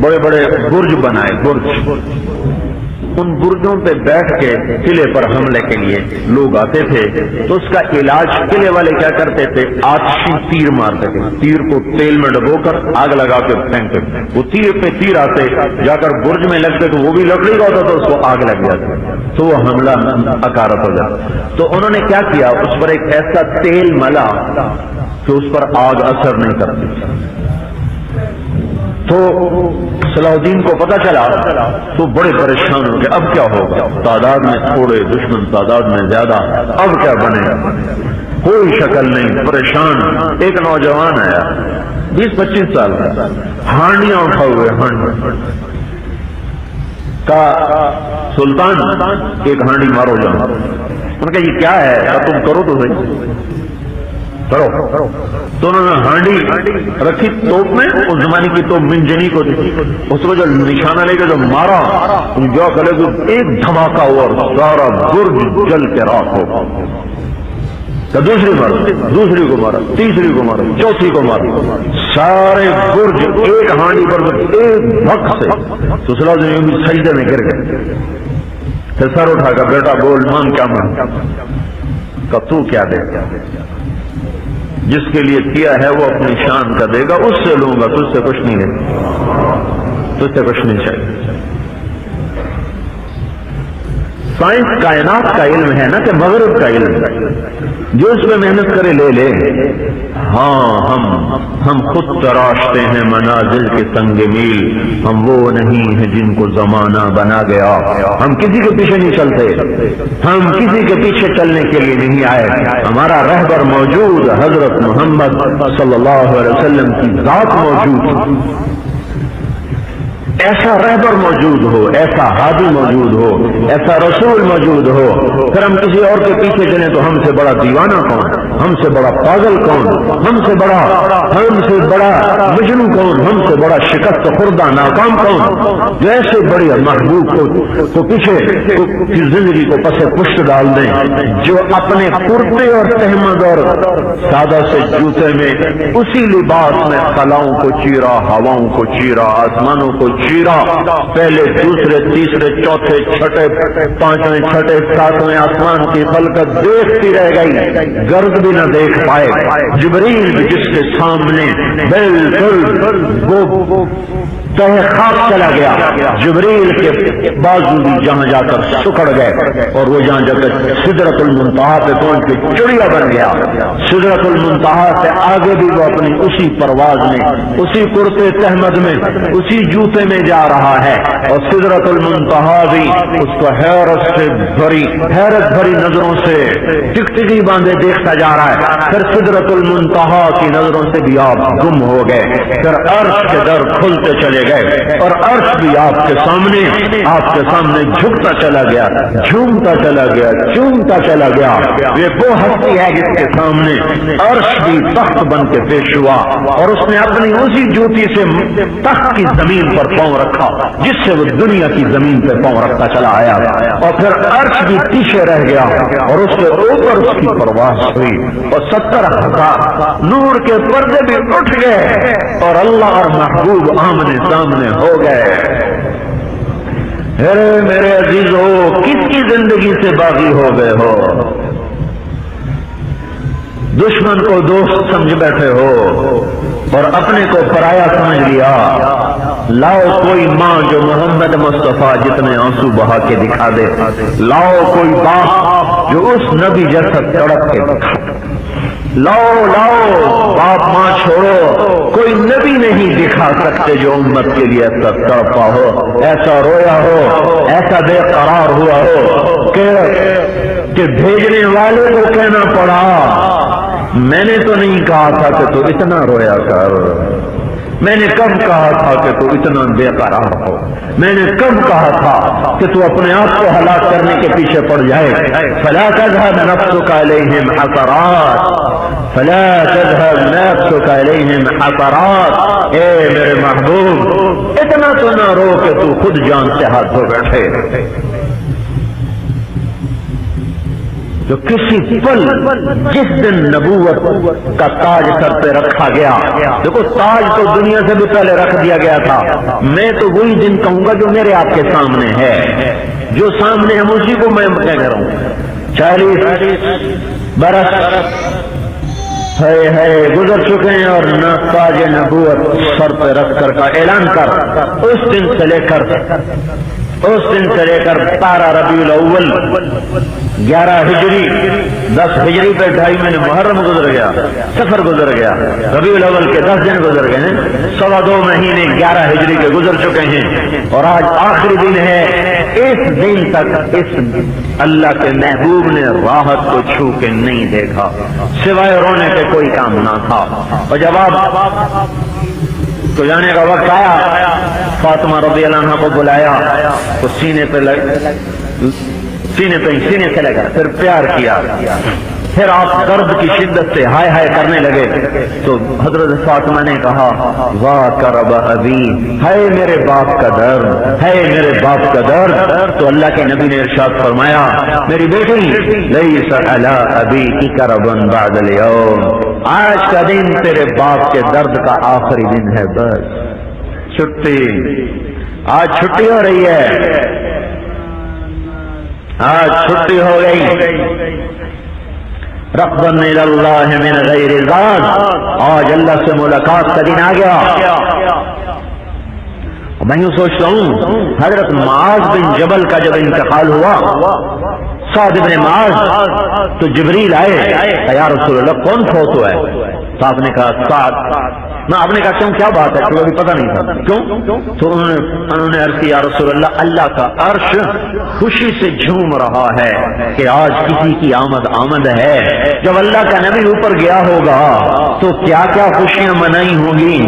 بڑے بڑے برج بنائے، برج، ان برجوں پہ بیٹھ کے قلعے پر حملے کے لیے لوگ آتے تھے، تو اس کا علاج قلعے والے کیا کرتے تھے، آتشی تیر مارتے تھے، تیر کو تیل میں ڈبو کر آگ لگا کے پھینکتے، وہ تیر پہ تیر آتے، جا کر برج میں لگتے تو وہ بھی لکڑی کا ہوتا تو اس کو آگ لگ جاتی، تو وہ حملہ اکارت ہو جاتا۔ تو انہوں نے کیا کیا، اس پر ایک ایسا تیل ملا کہ اس پر آگ اثر نہیں کرتی۔ تو صلاح الدین کو پتا چلا تو بڑے پریشان ہو گئے، اب کیا ہوگا، تعداد میں تھوڑے، دشمن تعداد میں زیادہ، اب کیا بنے گا، کوئی شکل نہیں، پریشان۔ ایک نوجوان آیا 20-25 سال کا، ہانڈیاں اٹھا ہوئے، ہانڈی کا سلطان ایک ہانڈی مارو جاؤ۔ انہوں نے کہا یہ کیا ہے، تم کرو تو صحیح، کرو۔ تو انہوں نے ہانڈی رکھی توپ میں، اس زمانے کی توپ منجنی کو تھی، اس کو جو نشانہ لے کے جو مارا، جو کرے تو ایک دھماکہ ہوا اور سارا برج جل کے راکھ ہو۔ تو دوسری مارا، دوسری کو مارا، تیسری کو مارا، چوتھی کو مارا، سارے برج ایک ہانڈی پر ایک بھک سے۔ تو صلاح الدین بھی سجدے میں گر گئے، پھر سر اٹھا کر بیٹا بول، مان کیا مان کا، تو کیا دے، جس کے لیے کیا ہے وہ اپنی شان کا دے گا، اس سے لوں گا، تجھ سے کچھ نہیں لے، تجھ سے کچھ نہیں چاہیے۔ سائنس کائنات کا علم ہے نا کہ مغرب کا علم، جو اس میں محنت کرے لے لے۔ ہاں ہم خود تراشتے ہیں منازل کے سنگ میل، ہم وہ نہیں ہیں جن کو زمانہ بنا گیا، ہم کسی کے پیچھے نہیں چلتے، ہم کسی کے پیچھے چلنے کے لیے نہیں آئے، ہمارا رہبر موجود، حضرت محمد صلی اللہ علیہ وسلم کی ذات موجود، ایسا رہبر موجود ہو، ایسا ہادی موجود ہو، ایسا رسول موجود ہو، پھر ہم کسی اور کے پیچھے چلیں تو ہم سے بڑا دیوانہ کون، ہم سے بڑا پاگل کون، ہم سے بڑا مجنون کون، ہم سے بڑا شکست خوردہ ناکام کون، جو ایسے بڑے محبوب کو پیچھے کی زندگی کو پس پشت ڈال دیں، جو اپنے کرتے اور تہمد اور سادہ سے جوتے میں اسی لباس میں خلاؤں کو چیرا، ہواؤں کو چیرا، آسمانوں کو چیرا، پہلے دوسرے تیسرے چوتھے چھٹے پانچویں چھٹے ساتویں آسمان کی خلقت دیکھتی رہ گئی، گرد بھی نہ دیکھ پائے، جبریل بھی جس کے سامنے بالکل وہ تہ خاک چلا گیا، جبریل کے بازو بھی جہاں جا کر سکڑ گئے، اور وہ جہاں جا کر سدرۃ المنتہا پہ پہنچ کے چڑیا بن گیا، سدرۃ المنتہا سے آگے بھی وہ اپنی اسی پرواز میں، اسی کرتے تہمد میں، اسی جوتے میں جا رہا ہے، اور سدرۃ المنتہا بھی اس کو حیرت بھری نظروں سے ٹکٹکی باندھے دیکھتا جا رہا ہے۔ پھر سدرۃ المنتہا کی نظروں سے بھی آپ گم ہو گئے، پھر عرش کے در کھلتے چلے گئے، اور عرش بھی آپ کے سامنے جھکتا چلا گیا، جھومتا چلا گیا، چومتا چلا گیا۔ یہ وہ ہستی ہے جس کے سامنے عرش بھی تخت بن کے پیش ہوا، اور اس نے اپنی اسی جوتی سے تخت کی زمین پر پاؤں رکھا، جس سے وہ دنیا کی زمین پہ پاؤں رکھتا چلا آیا، اور پھر عرش بھی پیچھے رہ گیا، اور اس کے اوپر اس کی پرواز ہوئی، اور 70,000 نور کے پردے بھی اٹھ گئے، اور اللہ اور محبوب آمنے سامنے ہو گئے۔ ارے میرے عزیزو، کس کی زندگی سے باغی ہو گئے ہو؟ دشمن کو دوست سمجھ بیٹھے ہو اور اپنے کو پرایا سمجھ لیا. لاؤ کوئی ماں جو محمد مصطفیٰ جتنے آنسو بہا کے دکھا دے. لاؤ کوئی باپ جو اس نبی جیسا تڑپ کے دکھا دے. لاؤ باپ ماں چھوڑو، کوئی نبی نہیں دکھا سکتے جو امت کے لیے ایسا تڑپا ہو، ایسا رویا ہو، ایسا بے قرار ہوا ہو کہ بھیجنے والے کو کہنا پڑا میں نے تو نہیں کہا تھا کہ تو اتنا رویا کر، میں نے کب کہا تھا کہ تو اتنا بے قرار ہو، میں نے کب کہا تھا کہ تو اپنے آپ کو ہلاک کرنے کے پیچھے پڑ جائے. فلا تذهب نفسك عليهم حسرات، فلا تذهب نفسك عليهم حسرات. اے میرے محبوب اتنا تو نہ رو کہ تو خود جان سے ہاتھ دھو بیٹھے. جو کسی پل جس دن نبوت کا تاج سر پہ رکھا گیا، دیکھو تاج تو دنیا سے بھی پہلے رکھ دیا گیا تھا. میں تو وہی دن کہوں گا جو میرے آپ کے سامنے ہے، جو سامنے ہم اسی کو میں کہہ رہا ہوں. 40 برس ہے گزر چکے ہیں اور نہ تاج نبوت سر پہ رکھ کر کا اعلان کر. اس دن سے لے کر 12 ربیع الاول 11 ہجری 10 ہجری پہ 2.5 مہینے محرم گزر گیا، سفر گزر گیا، ربیع الاول کے 10 دن گزر گئے ہیں، 2.25 مہینے 11 ہجری کے گزر چکے ہیں اور آج آخری دن ہے. اس دن تک اس اللہ کے محبوب نے راحت کو چھو کے نہیں دیکھا، سوائے رونے کے کوئی کام نہ تھا. اور جب آپ تو جانے کا وقت آیا، فاطمہ رضی اللہ عنہ کو بلایا تو سینے سے لگا، پھر پیار کیا، پھر آپ درد کی شدت سے ہائے ہائے کرنے لگے تو حضرت فاطمہ نے کہا واہ کرب ابی، ہے میرے باپ کا درد، ہے میرے باپ کا درد. تو اللہ کے نبی نے ارشاد فرمایا میری بیٹی لیس علی ابیک کرب بعد الیوم، آج کا دن تیرے باپ کے درد کا آخری دن ہے. بس چھٹی، آج چھٹی ہو رہی ہے، آج چھٹی ہو گئی. رغباً الی اللہ من غیر زاد، آج اللہ سے ملاقات کا دن آ گیا. میں یوں سوچتا ہوں حضرت معاذ بن جبل کا جب انتقال ہوا، سعد بن معاذ، تو جبریل آئے یا رسول اللہ کون فوت ہوا ہے؟ تو آپ نے کہا سعد. نہ آپ نے کہا کیوں، کیا بات ہے؟ تو ابھی پتہ نہیں تھا کیوں. تو انہوں نے عرض کیا یا رسول اللہ اللہ کا عرش خوشی سے جھوم رہا ہے کہ آج کسی کی آمد ہے. جب اللہ کا نبی اوپر گیا ہوگا تو کیا کیا خوشیاں منائی ہوں گی،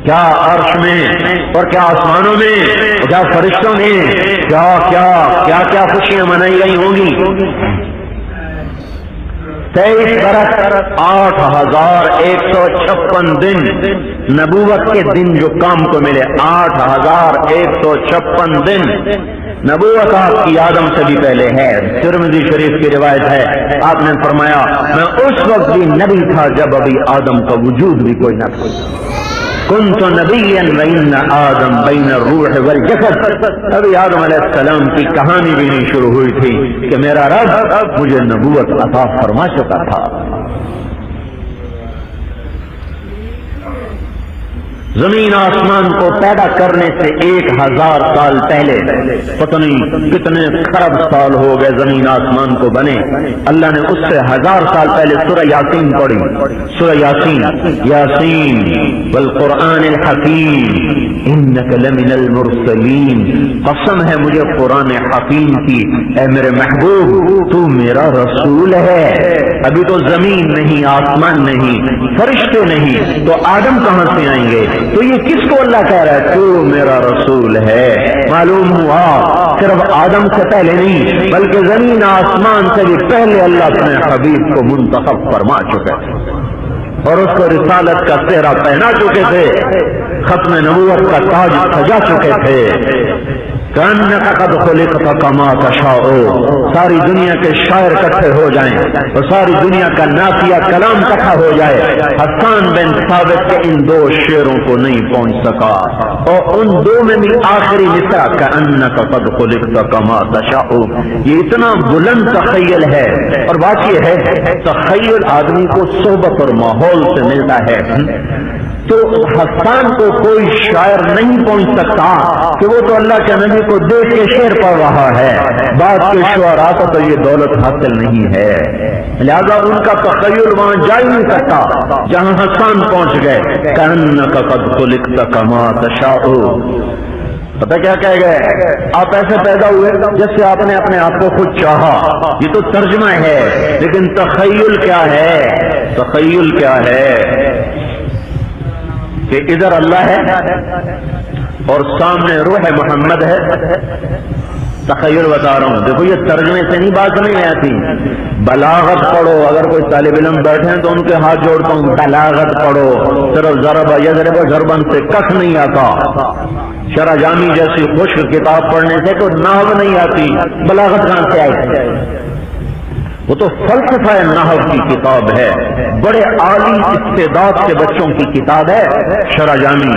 کیا عرش میں اور کیا آسمانوں میں، کیا فرشتوں میں، کیا کیا کیا کیا خوشیاں منائی گئی ہوں گی. 23 برس 8156 دن نبوت کے دن جو کام کو ملے، 8156 دن. نبوت آپ کی آدم سے بھی پہلے ہے. ترمذی شریف کی روایت ہے، آپ نے فرمایا میں اس وقت بھی نبی تھا جب ابھی آدم کا وجود بھی کوئی نہ تھا. کنت نبیا وان آدم بین الروح والجسد، ابھی آدم علیہ السلام کی کہانی بھی نہیں شروع ہوئی تھی کہ میرا رب مجھے نبوت عطا فرما چکا تھا. زمین آسمان کو پیدا کرنے سے 1000 سال پہلے، پتہ نہیں کتنے خرب سال ہو گئے زمین آسمان کو بنے، اللہ نے اس سے 1000 سال پہلے سورہ یاسین پڑھی. سورہ یاسین والقرآن الحکیم انک لمن المرسلین، قسم ہے مجھے قرآن حکیم کی، اے میرے محبوب تو میرا رسول ہے. ابھی تو زمین نہیں، آسمان نہیں، فرشتے نہیں، تو آدم کہاں سے آئیں گے؟ تو یہ کس کو اللہ کہہ رہا ہے تو میرا رسول ہے. معلوم ہوا صرف آدم سے پہلے نہیں بلکہ زمین آسمان سے بھی پہلے اللہ اپنے حبیب کو منتخب فرما چکے اور اس کو رسالت کا صحرا پہنا چکے تھے، ختم نبوت کا تاج سجا چکے تھے. کأنک قد خلقت کما تشاء، ساری دنیا کے شاعر اکٹھے ہو جائیں اور ساری دنیا کا نافیہ کلام اکٹھا ہو جائے، حسان بن ثابت کے ان دو شعروں کو نہیں پہنچ سکا، اور ان دو میں بھی آخری مصرع کأنک قد خلقت کما تشاء، یہ اتنا بلند تخیل ہے۔ اور بات یہ ہے تخیل آدمی کو صحبت اور ماحول سے ملتا ہے، تو حسان کو کوئی شاعر نہیں پہنچ سکتا کہ وہ تو اللہ کے نبی کو دیکھ کے شعر پڑھ رہا ہے، بعد کے شعراء کو تو یہ دولت حاصل نہیں ہے، لہذا ان کا تخیل وہاں جا ہی نہیں سکتا جہاں حسان پہنچ گئے۔ کأنک قد خلقت کما تشاء، پتہ کیا کہہ گئے؟ آپ ایسے پیدا ہوئے جس سے آپ نے اپنے آپ کو خود چاہا، یہ تو ترجمہ ہے، لیکن تخیل کیا ہے؟ تخیل کیا ہے کہ ادھر اللہ ہے اور سامنے روح محمد ہے۔ تخیل بتا رہا ہوں، دیکھو یہ ترجمے سے نہیں بات نہیں آتی، بلاغت پڑھو، اگر کوئی طالب علم بیٹھے ہیں تو ان کے ہاتھ جوڑتا ہوں، بلاغت پڑھو، صرف ضرب یضرب ضربن سے کخ نہیں آتا، شرح جامی جیسی خشک کتاب پڑھنے سے تو نحو نہیں آتی، بلاغت کہاں سے آئی؟ وہ تو فلسفہ نحو کی کتاب ہے، بڑے عالی استعداد کے بچوں کی کتاب ہے شرح جامی،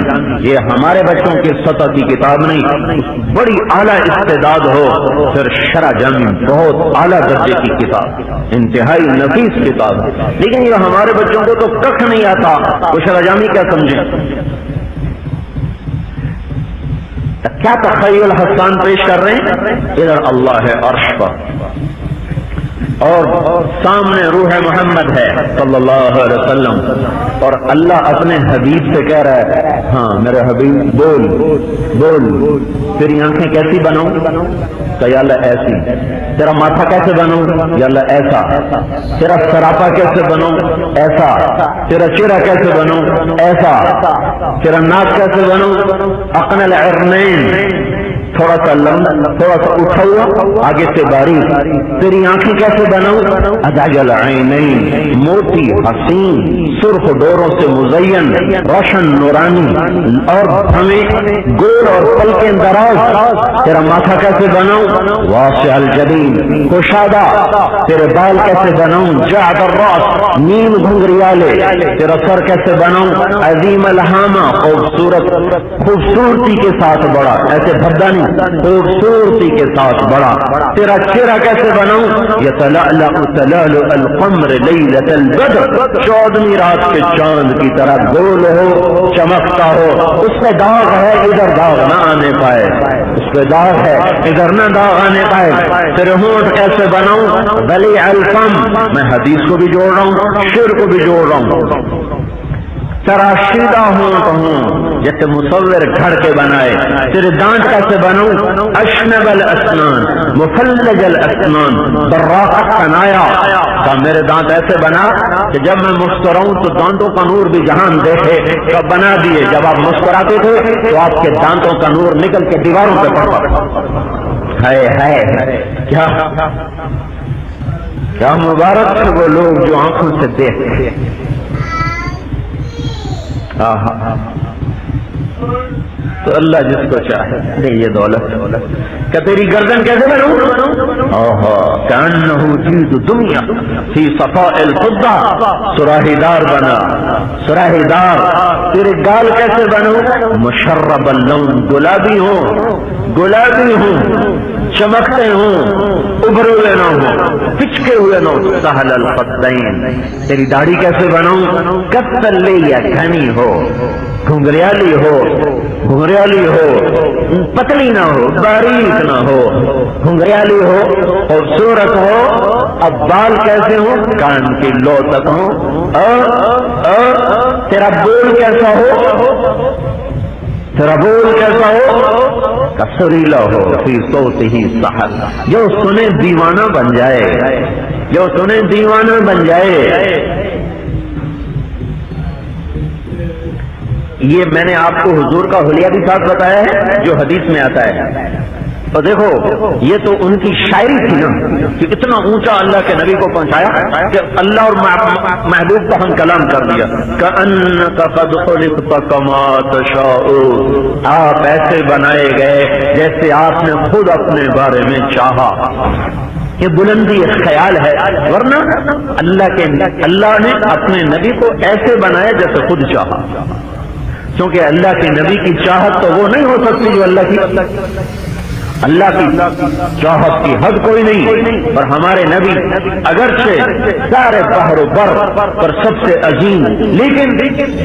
یہ ہمارے بچوں کی سطح کی کتاب نہیں، بڑی اعلیٰ استعداد ہو پھر شرح جامی بہت اعلیٰ درجے کی کتاب، انتہائی نفیس کتاب ہے، لیکن یہ ہمارے بچوں کو تو کخ نہیں آتا، وہ شرح جامی کیا سمجھیں؟ کیا تخیل حسان پیش کر رہے ہیں؟ ادھر اللہ ہے عرش پر اور سامنے روح محمد ہے صلی اللہ علیہ وسلم، اور اللہ اپنے حبیب سے کہہ رہا ہے ہاں میرے حبیب بول بول، تیری آنکھیں کیسی بناؤں؟ کہ یا اللہ ایسی، تیرا ماتھا کیسے بناؤں؟ یا اللہ ایسا، تیرا سراپا کیسے بناؤں؟ ایسا، تیرا چہرہ کیسے بناؤں؟ ایسا، تیرا ناک کیسے بناؤں؟ اقن العرنین، تھوڑا سا لمبا، تھوڑا سا اٹھا ہوا، آگے سے باریک، تیری آنکھیں کیسے بناؤں؟ اداج العینین، موٹی حسین، سرخ ڈوروں سے مزین، روشن نورانی، اور ہمیں گول اور پلکیں دراز، تیرا ماتھا کیسے بناؤں؟ واسع الجبین، کشادہ، تیرے بال کیسے بناؤں؟ جعد الراس، نیم گھنگریالے، تیرا سر کیسے بناؤں؟ عظیم الہامہ، خوبصورتی کے ساتھ بڑا، ایسے بھدا نہیں، خوبصورتی کے ساتھ بڑا، تیرا چہرہ کیسے بناؤں؟ یتلألأ تلألؤ القمر لیلۃ البدر، 14ویں رات کے چاند کی طرح گول ہو، چمکتا ہو، اس پہ داغ ہے ادھر داغ نہ آنے پائے، اس پہ داغ ہے ادھر نہ داغ آنے پائے، تیرے ہونٹ کیسے بناؤں؟ بلی الفم، میں حدیث کو بھی جوڑ رہا ہوں، شعر کو بھی جوڑ رہا ہوں، تراشیدہ ہونٹ ہوں جیسے مصور گھڑ کے بنائے، تیرے دانت کیسے بناؤں؟ اشنب الاسنان، مفلج الاسنان، براقت کنایا، کہ میرے دانت ایسے بنا کہ جب میں مسکراؤں تو دانتوں کا نور بھی جہان دیکھے، تو بنا دیے، جب آپ مسکراتے تھے تو آپ کے دانتوں کا نور نکل کے دیواروں پہ پڑتا ہے، کیا مبارک ہے وہ لوگ جو آنکھوں سے دیکھتے ہیں۔ تو اللہ جس کو چاہے دے یہ دولت، کہ تیری گردن کیسے بنوں؟ کأنہ جلد دنیا فی صفاء الفضہ، سراہی دار بنا، سراہی دار، تیرے گال کیسے بنوں؟ مشرب اللون، گلابی ہوں، گلابی ہوں، چمکتے ہوں، ابھرے ہوئے نہ ہوں، پچکے ہوئے نہ ہوں، سہل الخدین، تیری داڑھی کیسے بناؤں؟ کتلی یا گھنی ہو، گھنگریالی ہو، گھنگریالی ہو، پتلی نہ ہو، باریک نہ ہو، گھنگریالی ہو، خوبصورت ہو، اب بال کیسے ہوں؟ کان کی لو تک ہوں، تیرا بول کیسا ہو؟ تیرا بول کیسا ہو؟ کسریلا ہو، فی صوت ہی سحر، جو سنے دیوانہ بن جائے، جو سنے دیوانہ بن جائے۔ یہ میں نے آپ کو حضور کا حلیہ بھی ساتھ بتایا ہے جو حدیث میں آتا ہے، اور دیکھو یہ تو ان کی شاعری تھی نا کہ اتنا اونچا اللہ کے نبی کو پہنچایا کہ اللہ اور محبوب کا ہم کلام کر دیا کأنک قد خلقت کما تشاء، آپ ایسے بنائے گئے جیسے آپ نے خود اپنے بارے میں چاہا۔ یہ بلندی خیال ہے، ورنہ اللہ نے اپنے نبی کو ایسے بنایا جیسے خود چاہا، کیونکہ اللہ کے نبی کی چاہت تو وہ نہیں ہو سکتی جو اللہ کی چاہت کی حد کوئی نہیں۔ اور ہمارے نبی اگرچہ سارے بحر و بر پر سب سے عظیم، لیکن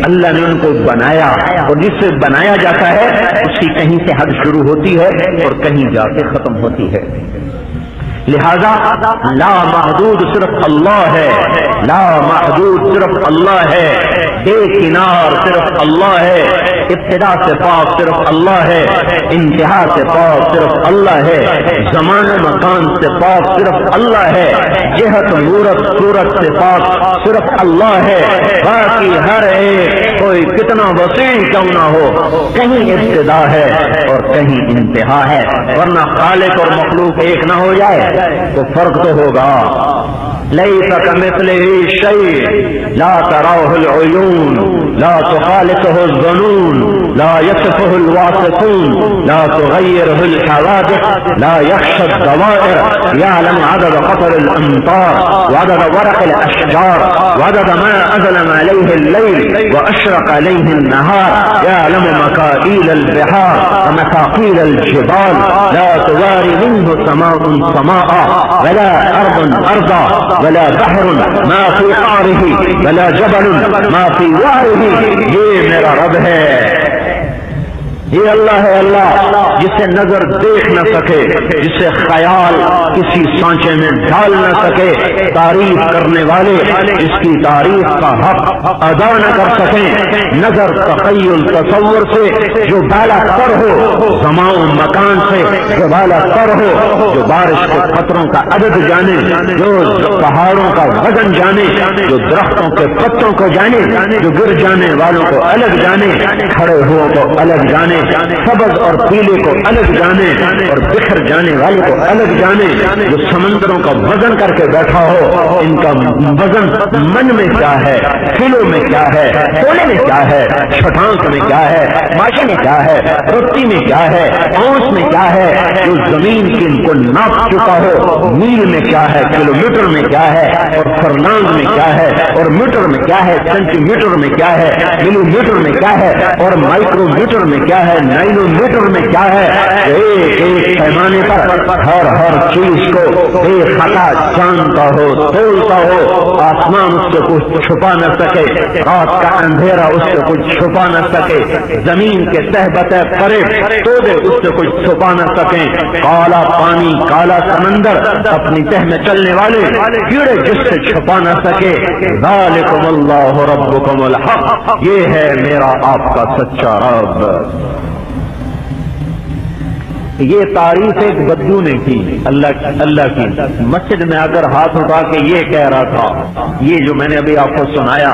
اللہ نے ان کو بنایا، اور جس سے بنایا جاتا ہے اس کی کہیں سے حد شروع ہوتی ہے اور کہیں جا کے ختم ہوتی ہے۔ لہذا لا محدود صرف اللہ ہے، لا محدود صرف اللہ ہے، بے کنار صرف اللہ ہے، ابتدا سے پاک صرف اللہ ہے، انتہا سے پاک صرف اللہ ہے، زمان مکان سے پاک صرف اللہ ہے، جہت مورت صورت سے پاک صرف اللہ ہے۔ باقی ہر ایک کوئی کتنا وسیع کیوں نہ ہو، کہیں ابتدا ہے اور کہیں انتہا ہے، ورنہ خالق اور مخلوق ایک نہ ہو جائے تو فرق تو ہوگا۔ لیس کمثلہ شیء لا تراہ العیون لا تخالطہ الظنون لا یصفہ الواصفون لا تغیرہ الحوادث لا یخشى الدوائر یعلم عدد قطر الامطار وعدد ورق الاشجار وعدد ما اظلم علیہ اللیل واشرق علیہ النہار یعلم مکائیل البحار ومثاقیل الجبال لا تواری منہ سماء سماء ولا ارض ارضا ولا بحر ما فی قعرہ ولا جبل ما فی وعرہ۔ یہ میرا رب ہے، یہ اللہ ہے، اللہ جسے نظر دیکھ نہ سکے، جسے خیال کسی سانچے میں ڈال نہ سکے، تعریف کرنے والے جس کی تعریف کا حق ادا نہ کر سکیں، نظر تخیل تصور سے جو بالا تر ہو، زمان و مکان سے جو بالا تر ہو، جو بارش کے قطروں کا عدد جانے، جو پہاڑوں کا وزن جانے، جو درختوں کے پتوں کو جانے، جو گر جانے والوں کو الگ جانے، کھڑے ہو کو الگ جانے، سبز اور پیلے کو الگ جانے اور بکھر جانے والے کو الگ جانے، جو سمندروں کا وزن کر کے بیٹھا ہو، ان کا وزن من میں کیا ہے، کلو میں کیا ہے، تولے میں کیا ہے، چھٹانک میں کیا ہے، ماشے میں کیا ہے، رتی میں کیا ہے، اونس میں کیا ہے، جو زمین کی ان کو ناپ چکا ہو، میل میں کیا ہے، کلو میٹر میں کیا ہے، اور فرلانگ میں کیا ہے، اور میٹر میں کیا ہے، سینٹی میٹر میں کیا ہے، ملی میٹر میں کیا ہے، اور مائکرو میٹر میں کیا ہے، نائنو میٹر میں کیا ہے، ایک ایک پیمانے پر ہر چیز کو بے خطا جانتا ہو، تولتا ہو۔ آسمان اس سے کچھ چھپا نہ سکے، رات کا اندھیرا اس سے کچھ چھپا نہ سکے، زمین کے تہ بتہ پرے تودے اس سے کچھ چھپا نہ سکیں، کالا پانی کالا سمندر اپنی تہ میں چلنے والے کیڑے جس سے چھپا نہ سکے۔ ذالکم اللہ ربکم الحق، یہ ہے میرا آپ کا سچا رب۔ یہ تعریف ایک بدو نے کی اللہ کی، مسجد میں اگر ہاتھ اٹھا کے یہ کہہ رہا تھا، یہ جو میں نے ابھی آپ کو سنایا،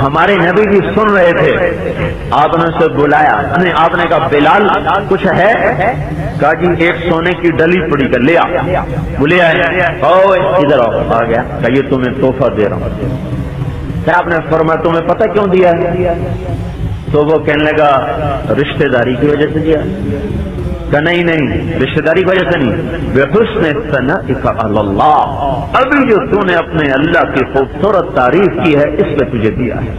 ہمارے نبی بھی سن رہے تھے، آپ نے اسے بلایا، آپ نے کہا بلال کچھ ہے؟ کہا جی ایک سونے کی ڈلی پڑی کر لیا، بولے ادھر آ گیا، کہ یہ تمہیں تحفہ دے رہا ہوں۔ پھر آپ نے فرمایا تمہیں پتہ کیوں دیا ہے؟ تو وہ کہنے لگا رشتہ داری کی وجہ سے دیا۔ کہ نہیں رشتہ داری کی وجہ سے نہیں، بحسن ثنائک علی اللہ، ابھی جو تو نے اپنے اللہ کی خوبصورت تعریف کی ہے اس پہ تجھے دیا ہے۔